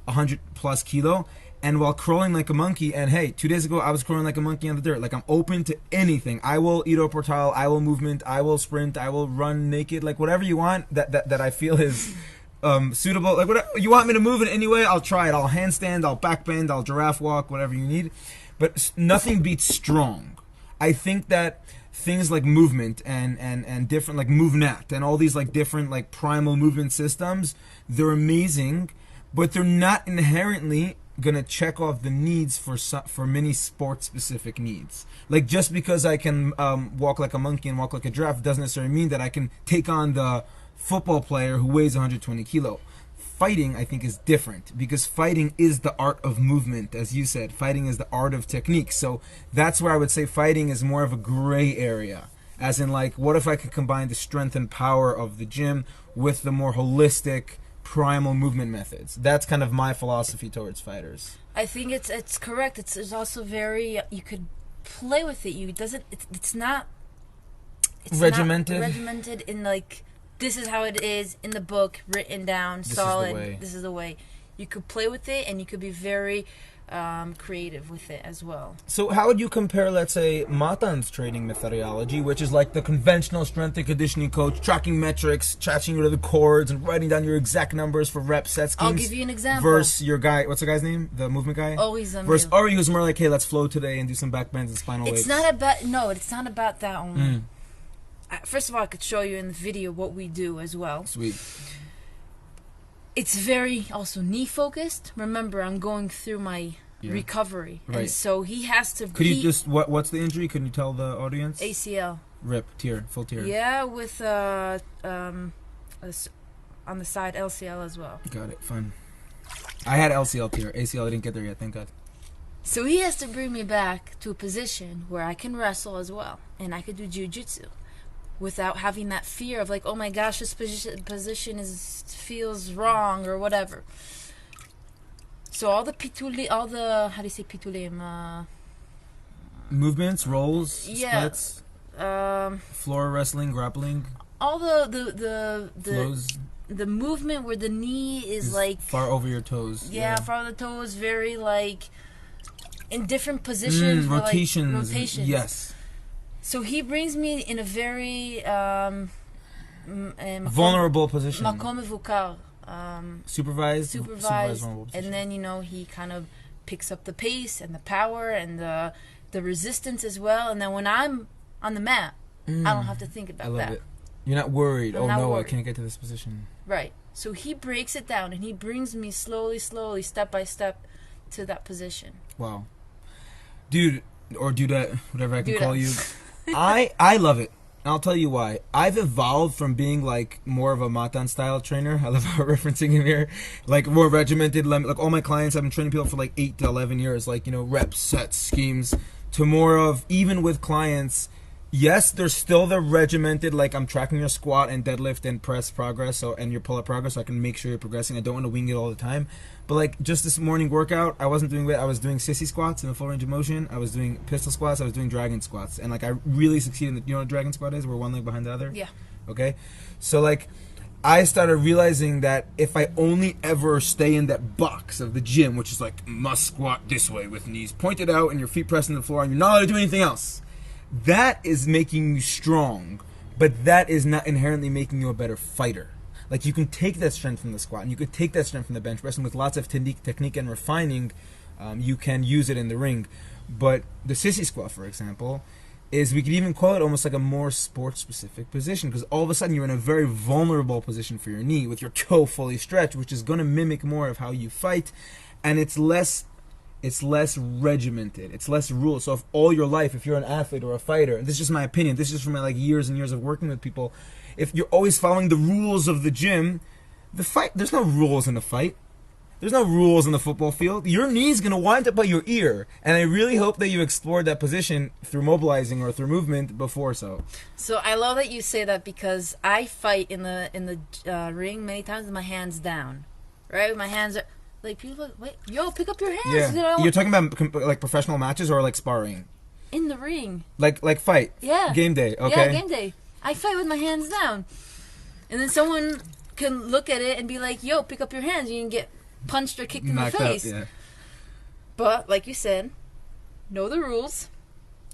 100 plus kilo, and while crawling like a monkey. And hey, 2 days ago I was crawling like a monkey on the dirt. Like I'm open to anything. I will eat portile, I will movement, I will sprint, I will run naked, like whatever you want that I feel is suitable. Like whatever you want me to move in any way, I'll try it. I'll handstand, I'll backbend, I'll giraffe walk, whatever you need. But nothing beats strong. I think that things like movement and different like MoveNat and all these like different like primal movement systems, they're amazing, but they're not inherently gonna check off the needs for many sport specific needs. Like just because I can walk like a monkey and walk like a giraffe doesn't necessarily mean that I can take on the football player who weighs 120 kilo. Fighting, I think, is different because fighting is the art of movement, as you said. Fighting is the art of technique. So that's where I would say fighting is more of a gray area. As in, like, what if I could combine the strength and power of the gym with the more holistic, primal movement methods? That's kind of my philosophy towards fighters. I think it's correct. It's also very you could play with it. It's not regimented. Not regimented in like. This is how it is in the book, written down, solid. This is the way. You could play with it, and you could be very creative with it as well. So how would you compare, let's say, Matan's training methodology, which is like the conventional strength and conditioning coach, tracking metrics, chatting you to the chords, and writing down your exact numbers for reps, set schemes? I'll give you an example. Versus your guy, what's the guy's name? The movement guy? Always versus Ari, who's more like, hey, let's flow today and do some back bends and spinal weights. It's not about that only. First of all, I could show you in the video what we do as well. Sweet. It's very also knee focused. Remember, I'm going through my recovery, right. And so he has to. Could you just what's the injury? Can you tell the audience? ACL. Rip tear, full tear. Yeah, with on the side LCL as well. Got it. Fine. I had LCL tear. ACL I didn't get there yet. Thank God. So he has to bring me back to a position where I can wrestle as well, and I could do jiu-jitsu. Without having that fear of like, oh my gosh, this position feels wrong or whatever. So all the how do you say pitulim? Movements, rolls, splits, floor wrestling, grappling. All the flows. The movement where the knee is like far over your toes. Yeah, far over the toes, very like in different positions. Rotations. Like, rotations. Yes. So he brings me in a very vulnerable position. Makom mevukar. Supervised, and then he kind of picks up the pace and the power and the resistance as well. And then when I'm on the mat, I don't have to think about that. It. You're not worried. I'm not worried. I can't get to this position. Right. So he breaks it down and he brings me slowly, step by step, to that position. Wow, dude, or dudette, whatever I can call you. I love it. And I'll tell you why. I've evolved from being like more of a Matan style trainer. I love how referencing him here. Like more regimented. Like all my clients, I've been training people for like 8 to 11 years. Like, reps, sets, schemes. To more of, even with clients, yes, there's still the regimented, like I'm tracking your squat and deadlift and press progress and your pull-up progress so I can make sure you're progressing. I don't want to wing it all the time. But like just this morning workout, I wasn't doing weight. I was doing sissy squats in the full range of motion. I was doing pistol squats. I was doing dragon squats. And like I really succeeded in you know what a dragon squat is? Where one leg behind the other? Yeah. Okay? So like I started realizing that if I only ever stay in that box of the gym, which is like must squat this way with knees pointed out and your feet pressing the floor and you're not allowed to do anything else, that is making you strong, but that is not inherently making you a better fighter. Like you can take that strength from the squat and you could take that strength from the bench press, and with lots of technique and refining, you can use it in the ring. But the sissy squat, for example, is we could even call it almost like a more sport-specific position, because all of a sudden you're in a very vulnerable position for your knee with your toe fully stretched, which is going to mimic more of how you fight, and it's less regimented, it's less rules. So if all your life, if you're an athlete or a fighter, and this is just my opinion, this is from my like years and years of working with people, if you're always following the rules of the gym, the fight, there's no rules in the fight. There's no rules in the football field. Your knee's going to wind up by your ear. And I really hope that you explored that position through mobilizing or through movement before so. So I love that you say that, because I fight in the ring many times with my hands down. Right? My hands are like people like, wait, yo, pick up your hands. Yeah. You know? You're talking about like professional matches or like sparring? In the ring. Like fight? Yeah. Game day, okay. Yeah, game day. I fight with my hands down. And then someone can look at it and be like, yo, pick up your hands. You can get punched or kicked in the face. Up, yeah. But, like you said, know the rules.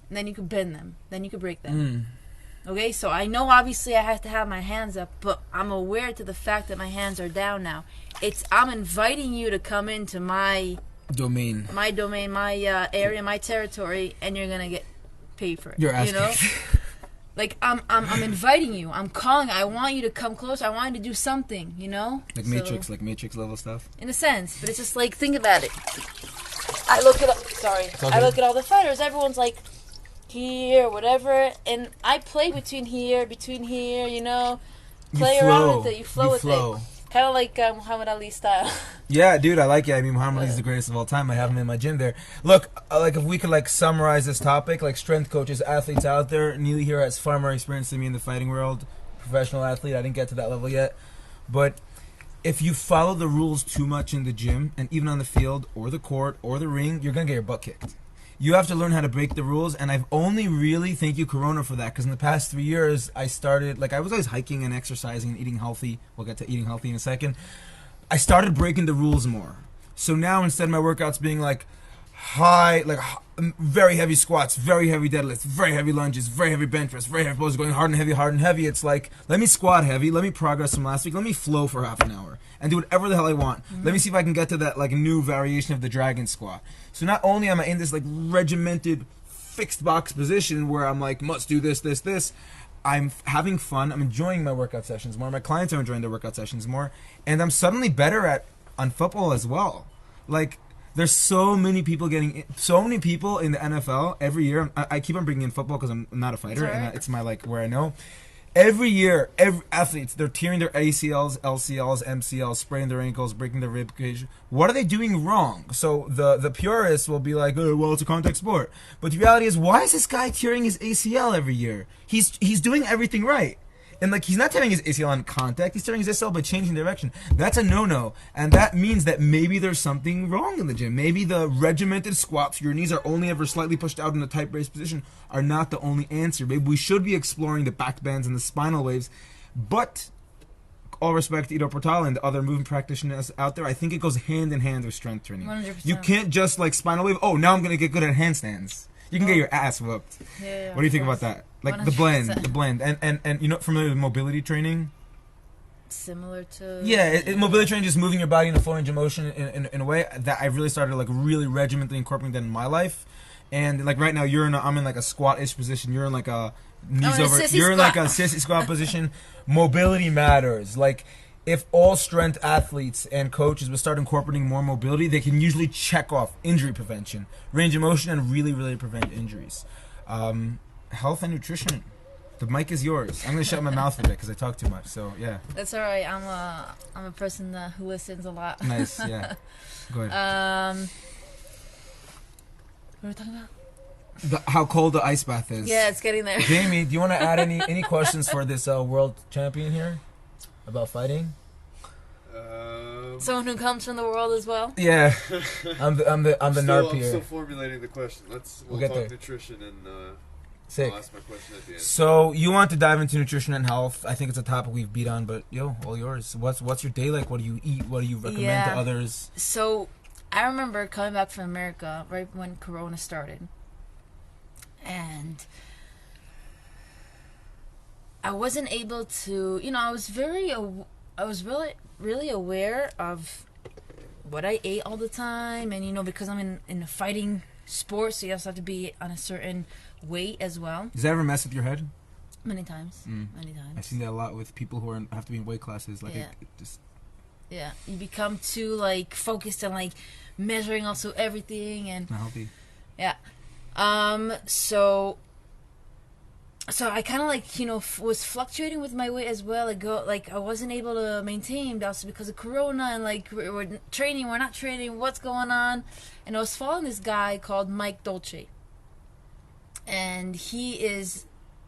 And then you can bend them. Then you can break them. Okay, so I know obviously I have to have my hands up, but I'm aware to the fact that my hands are down now. I'm inviting you to come into my domain, my area, my territory, and you're gonna get paid for it. You're asking. You know, like I'm inviting you. I'm calling. I want you to come close. I want you to do something. You know, like Matrix level stuff. In a sense, but it's just like, think about it. I look at all the fighters. Everyone's like here, whatever, and I play between here, you know, play around with it. You flow with it. Kind of like Muhammad Ali style. Yeah, dude, I like it. I mean, Muhammad Ali is the greatest of all time. I have him in my gym there. Look, like if we could like summarize this topic, like strength coaches, athletes out there. Nili here has far more experience than me in the fighting world. Professional athlete. I didn't get to that level yet, but if you follow the rules too much in the gym and even on the field or the court or the ring, you're gonna get your butt kicked. You have to learn how to break the rules, and I've only really, thank you Corona for that, because in the past 3 years, I started, like I was always hiking and exercising and eating healthy. We'll get to eating healthy in a second. I started breaking the rules more. So now instead of my workouts being like very heavy squats, very heavy deadlifts, very heavy lunges, very heavy bench press, very heavy poses, going hard and heavy, it's like, let me squat heavy, let me progress from last week, let me flow for half an hour and do whatever the hell I want. Let me see if I can get to that like new variation of the dragon squat. So not only am I in this like regimented fixed box position where I'm like, must do this, I'm having fun, I'm enjoying my workout sessions more, my clients are enjoying their workout sessions more, and I'm suddenly better on football as well. Like, there's so many people in the NFL every year. I keep on bringing in football because I'm not a fighter, and it's my like where I know. Every year, every athletes, they're tearing their ACLs, LCLs, MCLs, spraining their ankles, breaking their rib cage. What are they doing wrong? So the purists will be like, oh, well, it's a contact sport. But the reality is, why is this guy tearing his ACL every year? He's doing everything right. And like, he's not tearing his ACL on contact, he's tearing his ACL by changing direction. That's a no-no. And that means that maybe there's something wrong in the gym. Maybe the regimented squats, your knees are only ever slightly pushed out in a tight raised position, are not the only answer. Maybe we should be exploring the back bends and the spinal waves. But all respect to Ido Portal and the other movement practitioners out there, I think it goes hand in hand with strength training. 100%. You can't just like spinal wave, oh, now I'm going to get good at handstands. You can get your ass whooped. Yeah, what do you think about that? Like 100%. the blend, and you know, familiar with mobility training? Similar to mobility training, just moving your body in a full range of motion in a way that I really started like really regimentally incorporating that in my life. And like right now, I'm in like a squat-ish position. You're in like a knees over. You're in like a sissy squat position. Mobility matters. Like, if all strength athletes and coaches would start incorporating more mobility, they can usually check off injury prevention, range of motion, and really, really prevent injuries. Health and nutrition. The mic is yours. I'm going to shut my mouth a bit because I talk too much. So, yeah. That's all right. I'm a person who listens a lot. Nice, yeah. Go ahead. What are we talking about? How cold the ice bath is. Yeah, it's getting there. Jamie, do you want to add any questions for this world champion here about fighting? Someone who comes from the world as well. Yeah, I'm the NARP here. I'm still formulating the question. We'll talk there. Nutrition and Sick. I'll ask my question at the end. So you want to dive into nutrition and health? I think it's a topic we've beat on, but all yours. What's your day like? What do you eat? What do you recommend to others? So I remember coming back from America right when Corona started, and I wasn't able to. I was really aware of what I ate all the time, and because I'm in a fighting sport, so you also have to be on a certain weight as well. Does that ever mess with your head? Many times. I've seen that a lot with people who have to be in weight classes. Like, yeah, you become too like focused on like measuring also everything and not healthy. Yeah. So I kind of like was fluctuating with my weight as well. I wasn't able to maintain, also because of Corona, and like we're training, we're not training, what's going on? And I was following this guy called Mike Dolce, and he is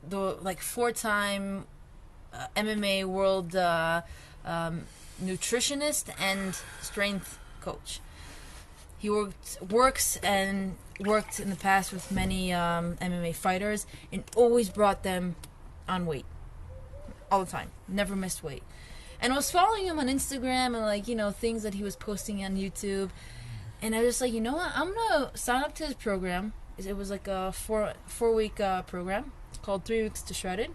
the 4-time MMA world nutritionist and strength coach. He works and worked in the past with many MMA fighters and always brought them on weight all the time. Never missed weight. And I was following him on Instagram and like, you know, things that he was posting on YouTube. And I was just like, you know what? I'm going to sign up to his program. It was like a four-week program called 3 Weeks to Shredded.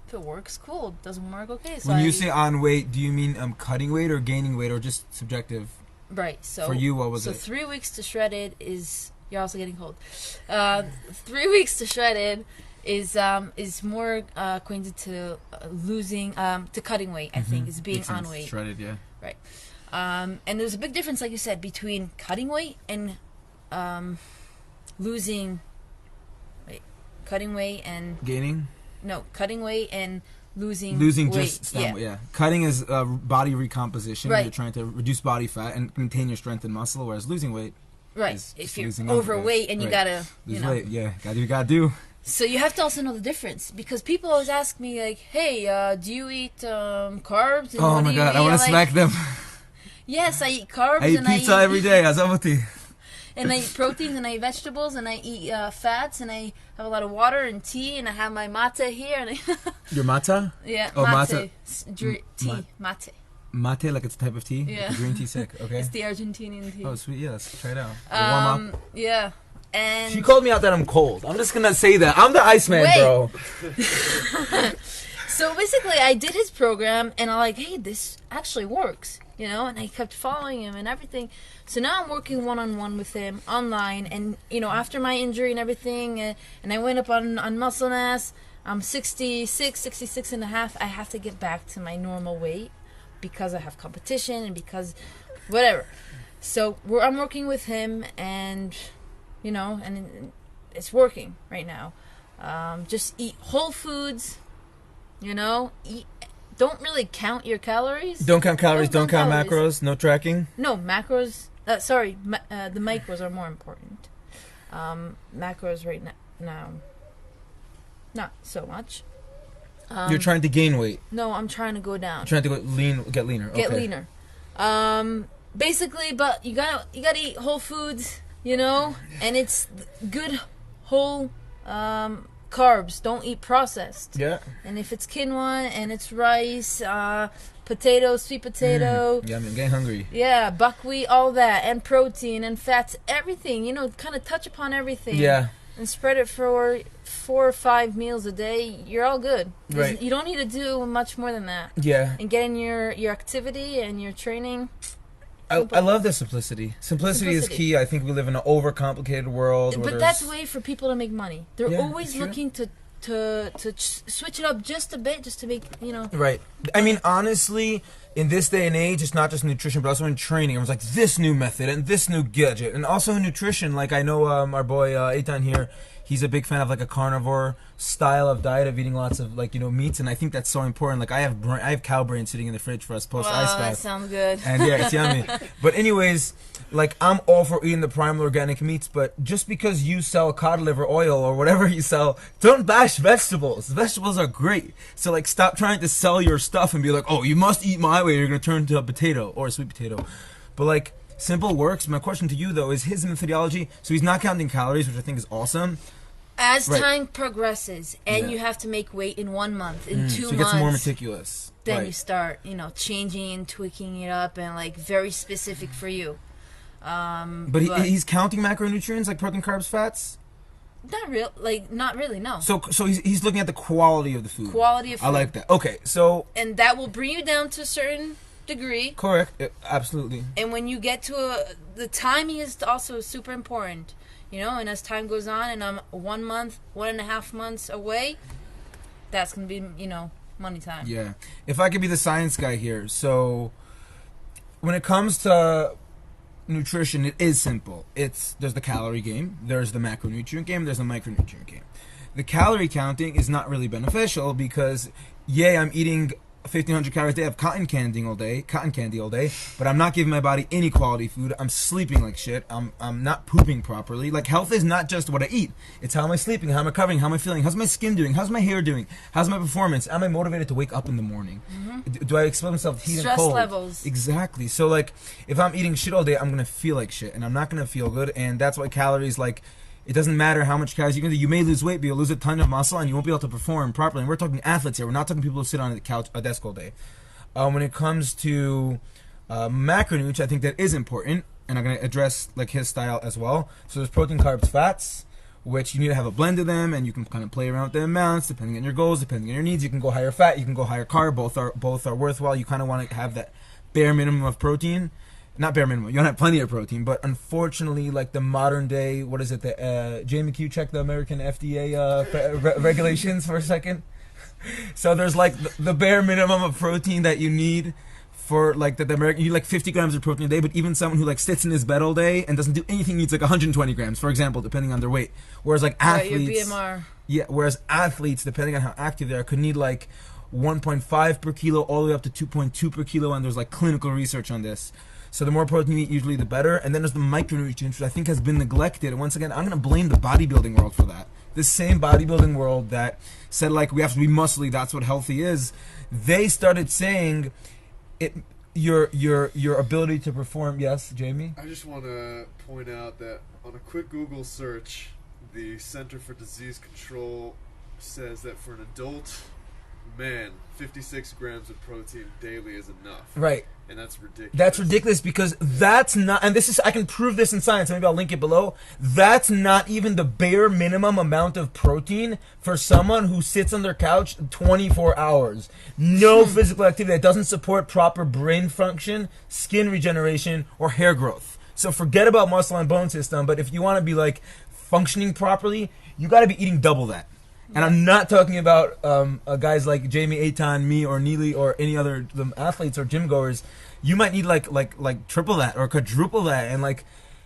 If it works, cool. Doesn't work, okay. So when you say on weight, do you mean cutting weight or gaining weight or just subjective? Right. So for you, what was it? So 3 Weeks to Shredded is... You're also getting cold. 3 Weeks to Shredded is more acquainted to losing, to cutting weight, I think, is being on weight. Shredded, yeah. Right. And there's a big difference, like you said, between cutting weight and losing... Wait. Cutting weight and... Gaining? No, cutting weight and losing weight. Just yeah. Cutting is body recomposition. Right. You're trying to reduce body fat and maintain your strength and muscle, whereas losing weight is if you're losing overweight and you gotta lose weight. Yeah, you gotta do. So you have to also know the difference, because people always ask me like, hey, do you eat carbs? And Oh my god, I want to smack them. Yes, I eat carbs. I eat pizza every day. Azavati. And I eat proteins, and I eat vegetables, and I eat fats, and I have a lot of water and tea, and I have my mate here. And Your mate? Yeah, oh, mate. Tea, mate. Mate, like it's a type of tea? Yeah. Like green tea, sick. Okay. It's the Argentinian tea. Oh, sweet. Yeah, let's try it out. Warm up. Yeah. And she called me out that I'm cold. I'm just gonna say that. I'm the Iceman, bro. So basically, I did his program, and I'm like, hey, this actually works, you know? And I kept following him and everything. So now I'm working one-on-one with him online, and, you know, after my injury and everything, and I went up on muscle mass, I'm 66 and a half. I have to get back to my normal weight because I have competition and because whatever. So I'm working with him, and, you know, and it's working right now. Just eat whole foods, you know, don't really count your calories. Don't count calories, don't count macros, no tracking? No, macros, the macros are more important. Macros right now, not so much. You're trying to gain weight? No, I'm trying to go down. You're trying to get leaner. Get leaner. Basically, but you gotta eat whole foods, you know, and it's good whole carbs. Don't eat processed. Yeah. And if it's quinoa and it's rice, potato, sweet potato. Yeah, I'm getting hungry. Yeah, buckwheat, all that, and protein and fats, everything. You know, kind of touch upon everything. Yeah. And spread it for 4 or 5 meals a day. You're all good. Right. You don't need to do much more than that. Yeah. And get in your activity and your training. I love the simplicity. Simplicity is key. I think we live in an overcomplicated world. But that's a way for people to make money. They're always looking to switch it up just a bit, just to make, you know. Right. I mean, honestly, in this day and age, it's not just nutrition, but also in training. Everyone's like, this new method and this new gadget. And also in nutrition, like I know our boy Eitan here, he's a big fan of like a carnivore style of diet, of eating lots of like, you know, meats, and I think that's so important. Like I have cow brain sitting in the fridge for us post ice bath. That sounds good. And yeah, it's yummy. But anyways, like I'm all for eating the primal organic meats, but just because you sell cod liver oil or whatever you sell, don't bash vegetables. Vegetables are great. So like stop trying to sell your stuff and be like, oh, you must eat my way, you're gonna turn into a potato or a sweet potato. But like simple works. My question to you though is his methodology. So he's not counting calories, which I think is awesome. As time progresses, and you have to make weight in 1 month, in 2 months, so it gets more meticulous. Then you start, you know, changing and tweaking it up, and like very specific for you. But he's counting macronutrients like protein, carbs, fats. Not really, no. So he's looking at the quality of the food. Quality of food. I like that. Okay, so and that will bring you down to a certain degree. Correct. Absolutely. And when you get to the timing is also super important. You know, and as time goes on, and I'm 1 month, 1.5 months away, that's gonna be, you know, money time. Yeah. If I could be the science guy here, so when it comes to nutrition, it is simple. There's the calorie game, there's the macronutrient game, there's the micronutrient game. The calorie counting is not really beneficial because, I'm eating 1,500 calories a day of cotton candy all day, but I'm not giving my body any quality food. I'm sleeping like shit. I'm not pooping properly. Like, health is not just what I eat. It's how am I sleeping, how am I recovering, how am I feeling, how's my skin doing, how's my hair doing, how's my performance, am I motivated to wake up in the morning? Do I expose myself to heat and cold? Stress levels. Exactly. So, like, if I'm eating shit all day, I'm going to feel like shit, and I'm not going to feel good, and that's why calories, like, it doesn't matter how much calories you can do. You may lose weight, but you'll lose a ton of muscle, and you won't be able to perform properly. And we're talking athletes here. We're not talking people who sit on a desk all day. When it comes to macronutrients, I think that is important, and I'm going to address like his style as well. So there's protein, carbs, fats, which you need to have a blend of them, and you can kind of play around with the amounts depending on your goals, depending on your needs. You can go higher fat, you can go higher carb. Both are worthwhile. You kind of want to have that bare minimum of protein. Not bare minimum. You don't have plenty of protein, but unfortunately, like the modern day, what is it? Jamie, can you check the American FDA regulations for a second? So there's like the bare minimum of protein that you need for like the American. You need like 50 grams of protein a day, but even someone who like sits in his bed all day and doesn't do anything needs like 120 grams, for example, depending on their weight. Whereas like athletes, your BMR. Yeah. Whereas athletes, depending on how active they are, could need like 1.5 per kilo all the way up to 2.2 per kilo, and there's like clinical research on this. So the more protein you eat, usually the better. And then there's the micronutrients, which I think has been neglected. And once again, I'm going to blame the bodybuilding world for that. This same bodybuilding world that said, like, we have to be muscly, that's what healthy is. They started saying your ability to perform. Yes, Jamie? I just want to point out that on a quick Google search, the Center for Disease Control says that for an adult man, 56 grams of protein daily is enough. Right. And that's ridiculous. That's ridiculous because that's not, and this is, I can prove this in science, maybe I'll link it below. That's not even the bare minimum amount of protein for someone who sits on their couch 24 hours. No physical activity that doesn't support proper brain function, skin regeneration, or hair growth. So forget about muscle and bone system, but if you want to be like functioning properly, you got to be eating double that. And I'm not talking about guys like Jamie, Eitan, me, or Nili, or any other athletes or gym goers. You might need like triple that or quadruple that. And like,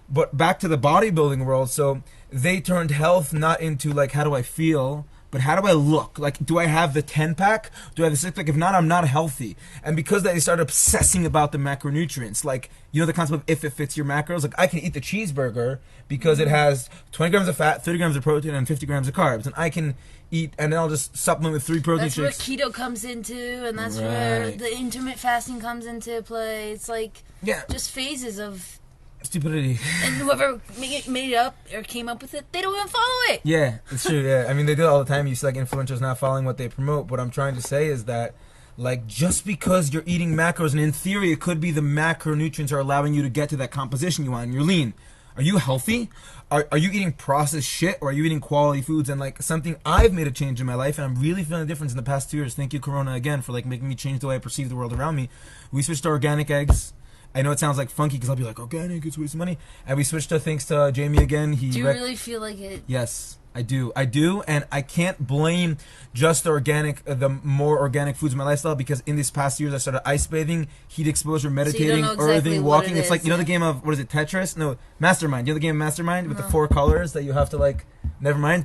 but back to the bodybuilding world. So they turned health not into like how do I feel, but how do I look? Like, do I have the 10-pack? Do I have the 6-pack? If not, I'm not healthy. And because they started obsessing about the macronutrients, like, you know the concept of if it fits your macros? Like, I can eat the cheeseburger because it has 20 grams of fat, 30 grams of protein, and 50 grams of carbs. And I can eat, and then I'll just supplement with 3 protein shakes. That's where keto comes into, and that's where the intermittent fasting comes into play. It's like just phases of stupidity. And whoever made it up or came up with it, they don't even follow it. Yeah, it's true, yeah. I mean, they do it all the time. You see, like, influencers not following what they promote. What I'm trying to say is that, like, just because you're eating macros, and in theory, it could be the macronutrients are allowing you to get to that composition you want, and you're lean. Are you healthy? Are you eating processed shit, or are you eating quality foods? And, like, something I've made a change in my life, and I'm really feeling a difference in the past 2 years. Thank you, Corona, again, for, like, making me change the way I perceive the world around me. We switched to organic eggs. I know it sounds like funky because I'll be like, organic, it's waste of money. And we switched to, thanks to Jamie again. Do you really feel like it? Yes, I do. I do, and I can't blame just the organic, the more organic foods in my lifestyle, because in these past years I started ice bathing, heat exposure, meditating, earthing, walking. It's like, you know the game of, what is it, Tetris? No, Mastermind. You know the game Mastermind with the 4 colors that you have to, like, never mind.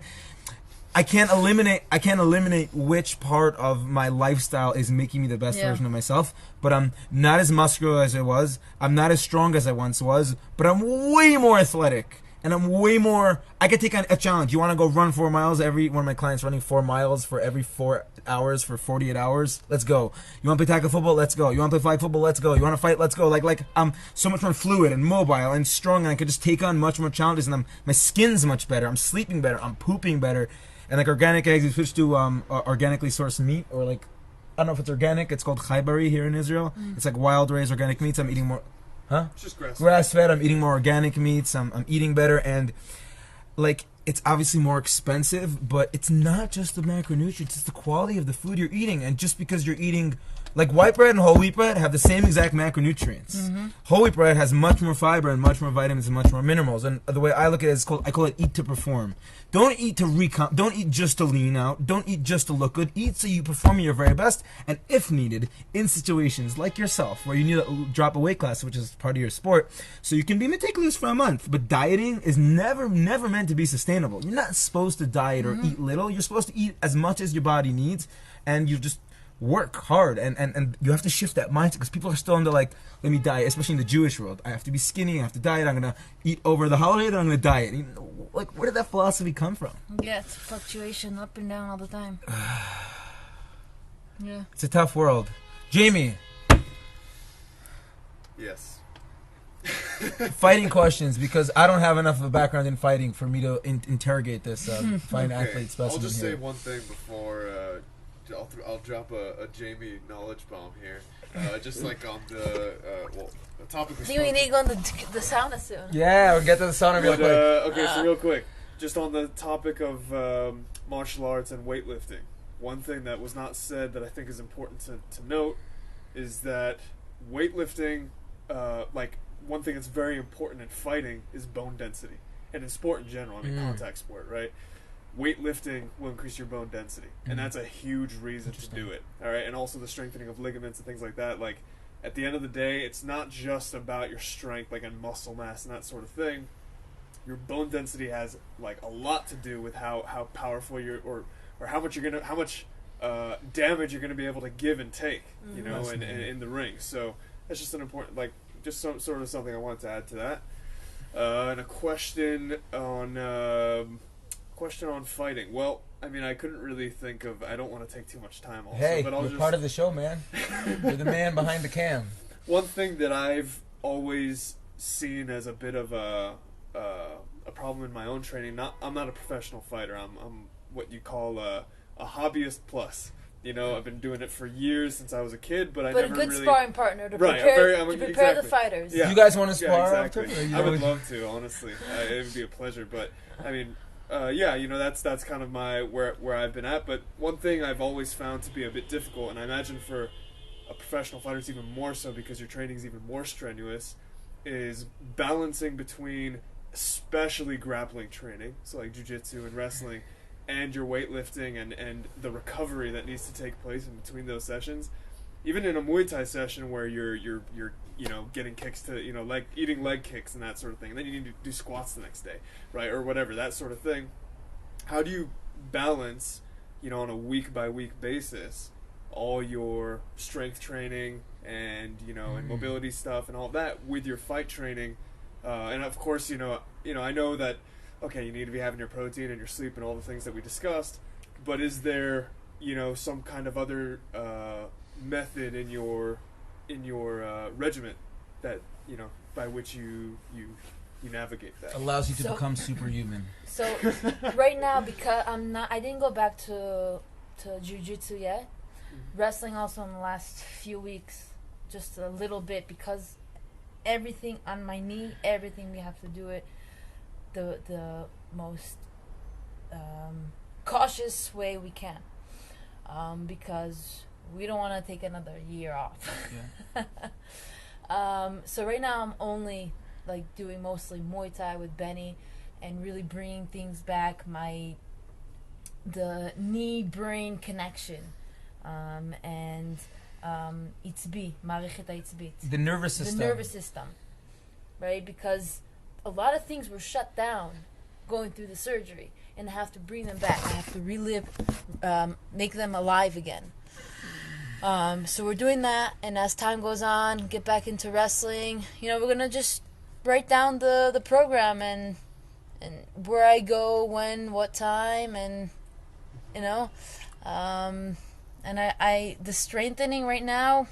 I can't eliminate which part of my lifestyle is making me the best version of myself, but I'm not as muscular as I was. I'm not as strong as I once was, but I'm way more athletic. And I'm way more, I could take on a challenge. You want to go run 4 miles? One of my clients running 4 miles for every 4 hours for 48 hours. Let's go. You want to play tackle football? Let's go. You want to play flag football? Let's go. You want to fight? Let's go. Like I'm so much more fluid and mobile and strong, and I could just take on much more challenges, and my skin's much better. I'm sleeping better. I'm pooping better. And like organic eggs, we switched to organically sourced meat, or like, I don't know if it's organic. It's called chaybari here in Israel. It's like wild raised organic meats. I'm eating more, It's just grass fed. I'm eating more organic meats. I'm eating better, and like, it's obviously more expensive, but it's not just the macronutrients. It's the quality of the food you're eating. And just because you're eating, like, white bread and whole wheat bread have the same exact macronutrients. Whole wheat bread has much more fiber and much more vitamins and much more minerals. And the way I look at it is I call it eat to perform. Don't eat to don't eat just to lean out. Don't eat just to look good. Eat so you perform your very best. And if needed, in situations like yourself, where you need to drop a weight class, which is part of your sport, so you can be meticulous for a month. But dieting is never meant to be sustainable. You're not supposed to diet or eat little. You're supposed to eat as much as your body needs, and you just work hard, and you have to shift that mindset, because people are still under like, let me diet, especially in the Jewish world. I have to be skinny, I have to diet, I'm gonna eat over the holiday, then I'm gonna diet. You know, like, where did that philosophy come from? Yeah, it's fluctuation up and down all the time. Yeah. It's a tough world. Jamie, Yes. fighting questions, because I don't have enough of a background in fighting for me to interrogate this fine athlete specimen. I'll just here. say one thing before I'll drop a Jamie knowledge bomb here. Just like on the topic of I think we need to go in the sauna soon. Yeah, we'll get to the sauna real quick. Okay, so real quick, just on the topic of martial arts and weightlifting, one thing that was not said that I think is important to note is that weightlifting, one thing that's very important in fighting is bone density, and in sport in general. I mean, contact sport, right? Weightlifting will increase your bone density, and that's a huge reason to do it. All right, and also the strengthening of ligaments and things like that. Like, at the end of the day, it's not just about your strength, like, and muscle mass and that sort of thing. Your bone density has like a lot to do with how powerful you're, or how much damage you're gonna be able to give and take, you know, in the ring. So that's just an important, like, just sort of something I wanted to add to that. And a question on fighting. Well, I mean, I couldn't really think of. I don't want to take too much time. Also, Hey, but you're part of the show, man. You're the man behind the cam. One thing that I've always seen as a bit of a problem in my own training. I'm not a professional fighter. I'm what you call a hobbyist plus. You know, I've been doing it for years since I was a kid, but I never really... a good sparring partner to prepare the fighters. Yeah. You guys want to spar? Yeah, exactly. I would love to, honestly. It would be a pleasure, but I mean, you know, that's kind of my where I've been at. But one thing I've always found to be a bit difficult, and I imagine for a professional fighter it's even more so because your training is even more strenuous, is balancing between, especially grappling training, so like jiu-jitsu and wrestling, and your weightlifting and the recovery that needs to take place in between those sessions. Even in a Muay Thai session where you're you know, getting kicks to, you know, eating leg kicks and that sort of thing, and then you need to do squats the next day, right, or whatever, that sort of thing. How do you balance, you know, on a week by week basis, all your strength training and, you know, and mobility stuff and all that with your fight training? And of course, you know, I know that, okay, you need to be having your protein and your sleep and all the things that we discussed, but is there, you know, some kind of other method in your regiment that, you know, by which you navigate that Allows you to become superhuman. So right now, because I didn't go back to jiu-jitsu yet. Wrestling also in the last few weeks, just a little bit, because everything on my knee, everything we have to do it the most cautious way we can, because we don't want to take another year off. Yeah. So right now I'm only like doing mostly Muay Thai with Benny, and really bringing things back, the knee-brain connection, and Itzbi, Marichet Itzbit. The nervous system. The nervous system, right? Because a lot of things were shut down going through the surgery, and I have to bring them back. I have to relive, make them alive again. So we're doing that, and as time goes on, get back into wrestling. You know, we're gonna just write down the program and where I go, when, what time, and you know, and I the strengthening right now,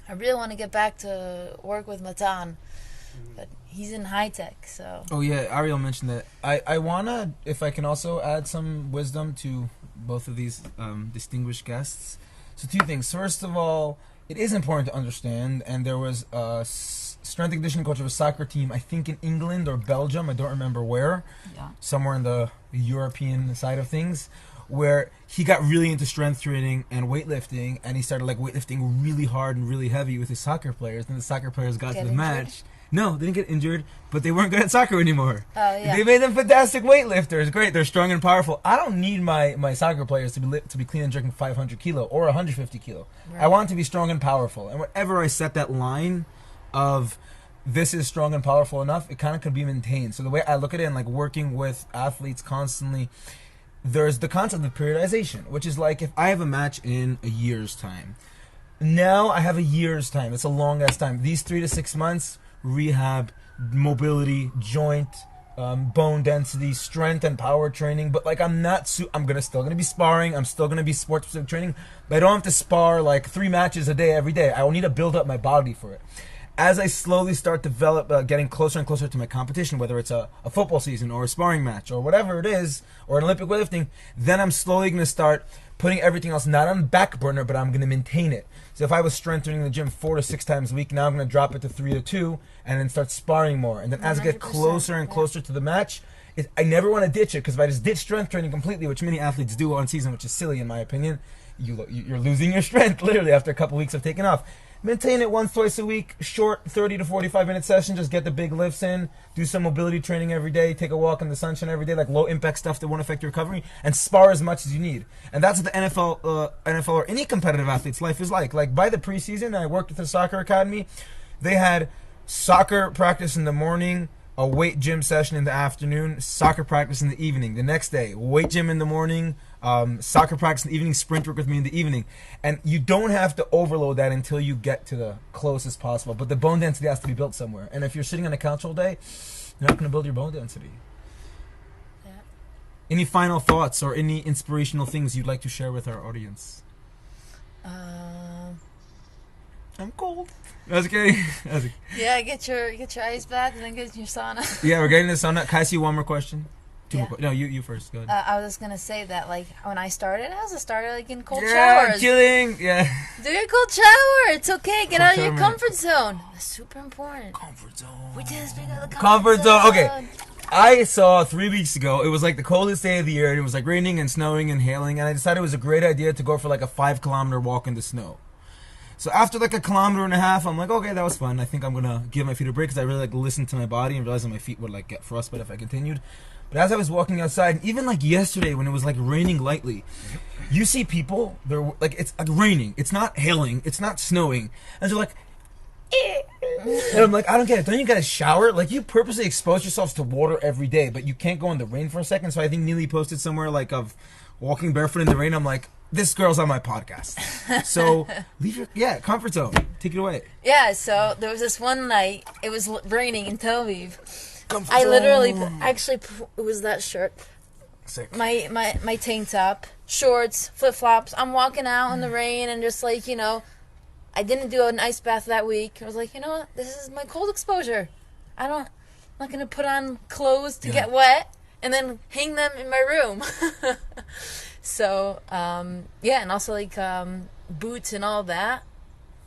I really want to get back to work with Matan, but he's in high tech, so. Oh yeah, Ariel mentioned that. I wanna, if I can also add some wisdom to both of these distinguished guests. So two things. First of all, it is important to understand, and there was a strength and conditioning coach of a soccer team, I think in England or Belgium, I don't remember where, somewhere in the European side of things, where he got really into strength training and weightlifting, and he started like weightlifting really hard and really heavy with his soccer players. And the soccer players got to the match. No, they didn't get injured, but they weren't good at soccer anymore. Oh, yeah. They made them fantastic weightlifters. Great, they're strong and powerful. I don't need my soccer players to be clean and jerking 500 kilo or 150 kilo. Right. I want to be strong and powerful. And whenever I set that line of this is strong and powerful enough, it kind of can be maintained. So the way I look at it, and like working with athletes constantly, there's the concept of periodization, which is like if I have a match in a year's time. Now I have a year's time. It's a long ass time. These 3 to 6 months, rehab, mobility, joint, bone density, strength and power training. But like I'm still gonna be sparring. I'm still gonna be sports specific training. But I don't have to spar like 3 matches a day every day. I will need to build up my body for it. As I slowly start getting closer and closer to my competition, whether it's a football season or a sparring match or whatever it is, or an Olympic weightlifting, then I'm slowly going to start putting everything else not on back burner, but I'm going to maintain it. So if I was strength training in the gym 4 to 6 times a week, now I'm going to drop it to 3 to 2 and then start sparring more. And then as I get closer and closer to the match, I never want to ditch it, because if I just ditch strength training completely, which many athletes do on season, which is silly in my opinion, you're losing your strength literally after a couple weeks of taking off. Maintain it once, twice a week, short 30 to 45 minute session. Just get the big lifts in, do some mobility training every day, take a walk in the sunshine every day, like low impact stuff that won't affect your recovery, and spar as much as you need. And that's what the NFL or any competitive athlete's life is like. Like by the preseason, I worked at the soccer academy. They had soccer practice in the morning, a weight gym session in the afternoon, soccer practice in the evening. The next day, weight gym in the morning, soccer practice in the evening, sprint work with me in the evening. And you don't have to overload that until you get to the closest possible. But the bone density has to be built somewhere. And if you're sitting on a couch all day, you're not going to build your bone density. Yeah. Any final thoughts or any inspirational things you'd like to share with our audience? I'm cold. That's okay. Yeah, get your ice bath and then get your sauna. Yeah, we're getting the sauna. Can I see one more question? Yeah. No, you first. Go ahead. I was just gonna say that, like, when I started like in cold yeah, showers. Chilling. Yeah. Do your cold shower. It's okay. Get Cold out of shower, your man. comfort zone. That's super important. Comfort zone. We didn't speak of the Comfort zone. Okay. I saw 3 weeks ago, it was like the coldest day of the year, and it was like raining and snowing and hailing, and I decided it was a great idea to go for like a 5-kilometer walk in the snow. So after like 1.5 kilometers, I'm like, okay, that was fun. I think I'm gonna give my feet a break, because I really like listened to my body and realized that my feet would like get frostbite if I continued. But as I was walking outside, and even like yesterday when it was like raining lightly, you see people, they're like, it's like raining, it's not hailing, it's not snowing, and they're like, and I'm like, I don't get it. Don't you get a shower? Like, you purposely expose yourselves to water every day, but you can't go in the rain for a second. So I think Nili posted somewhere like of walking barefoot in the rain. I'm like, this girl's on my podcast. So leave your comfort zone. Take it away. Yeah. So there was this one night. It was raining in Tel Aviv. Comfort I zone. literally it was that shirt. Sick. My tank top, shorts, flip flops. I'm walking out in the rain and just like, I didn't do an ice bath that week. I was like, you know what? This is my cold exposure. I'm not gonna put on clothes to get wet and then hang them in my room. So and also like boots and all that.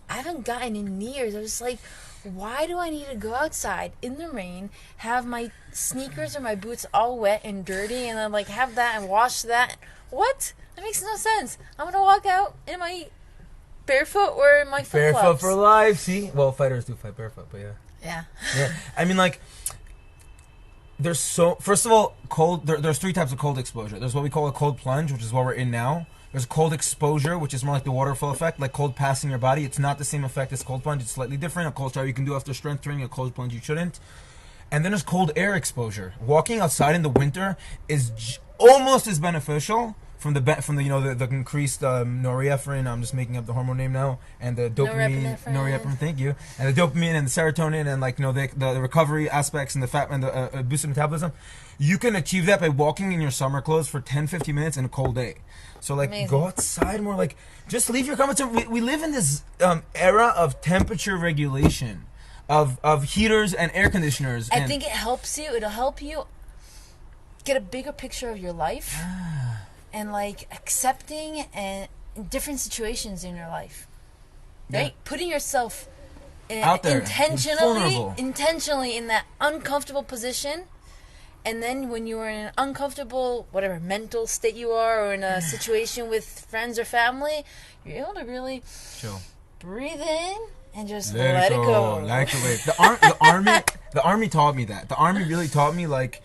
I haven't gotten in years. I was just like, why do I need to go outside in the rain, have my sneakers or my boots all wet and dirty, and then like have that and wash that? What? That makes no sense. I'm gonna walk out in my barefoot or in my flip flops. Barefoot for life. See, well, fighters do fight barefoot, but Yeah. yeah. I mean, like, first of all, cold. There's 3 types of cold exposure. There's what we call a cold plunge, which is what we're in now. There's cold exposure, which is more like the waterfall effect, like cold passing your body. It's not the same effect as cold plunge. It's slightly different. A cold shower you can do after strength training. A cold plunge you shouldn't. And then there's cold air exposure. Walking outside in the winter is almost as beneficial from the increased norepinephrine. I'm just making up the hormone name now, and the dopamine, norepinephrine. Thank you. And the dopamine and the serotonin and like the recovery aspects and the fat and the boosted metabolism. You can achieve that by walking in your summer clothes for 10-15 minutes in a cold day. So like, amazing. Go outside more. Like, just leave your comfort zone. We live in this era of temperature regulation, of heaters and air conditioners. I think it helps you. It'll help you get a bigger picture of your life and like accepting and different situations in your life. Right? Yeah. Putting yourself out there, intentionally in that uncomfortable position. And then when you are in an uncomfortable, whatever mental state you are, or in a situation with friends or family, you're able to really breathe in and just let it go. Like the army taught me that. The army really taught me like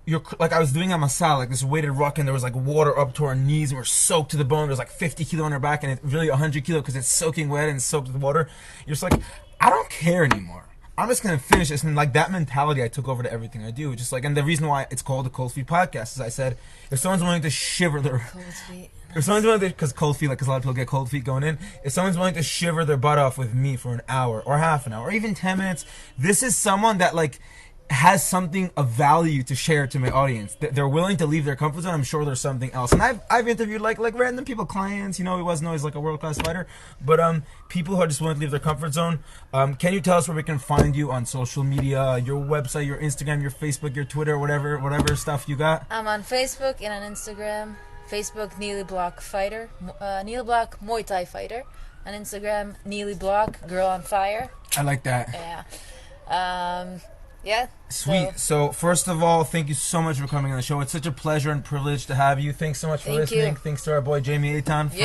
I was doing a masal, like this weighted rock, and there was like water up to our knees, and we're soaked to the bone. There's like 50 kilo on our back, and it's really 100 kilo because it's soaking wet and soaked with water. You're just like, I don't care anymore. I'm just gonna finish this, and like that mentality I took over to everything I do. Just like, and the reason why it's called the Cold Feet Podcast is I said if someone's willing to shiver their Cold feet. if someone's willing to, because cold feet, like, because a lot of people get cold feet going in. If someone's willing to shiver their butt off with me for an hour or half an hour or even 10 minutes, this is someone that like has something of value to share to my audience. They're willing to leave their comfort zone. I'm sure there's something else. And I've interviewed like random people, clients. You know, he wasn't always like a world class fighter, but people who are just willing to leave their comfort zone. Can you tell us where we can find you on social media, your website, your Instagram, your Facebook, your Twitter, whatever stuff you got? I'm on Facebook and on Instagram. Facebook, Nili Block Fighter. Nili Block Muay Thai Fighter. On Instagram, Nili Block Girl on Fire. I like that. Yeah. Yeah. Sweet. So first of all, thank you so much for coming on the show. It's such a pleasure and privilege to have you. Thanks so much for listening. Thanks to our boy Jamie Aton for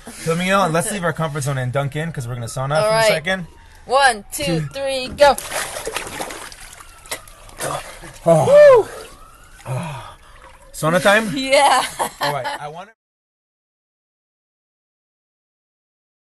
filming it on. Let's leave our comfort zone and dunk in because we're going to sauna for a second. 1, 2, 3, go. Sauna time? Yeah. All right. I want to.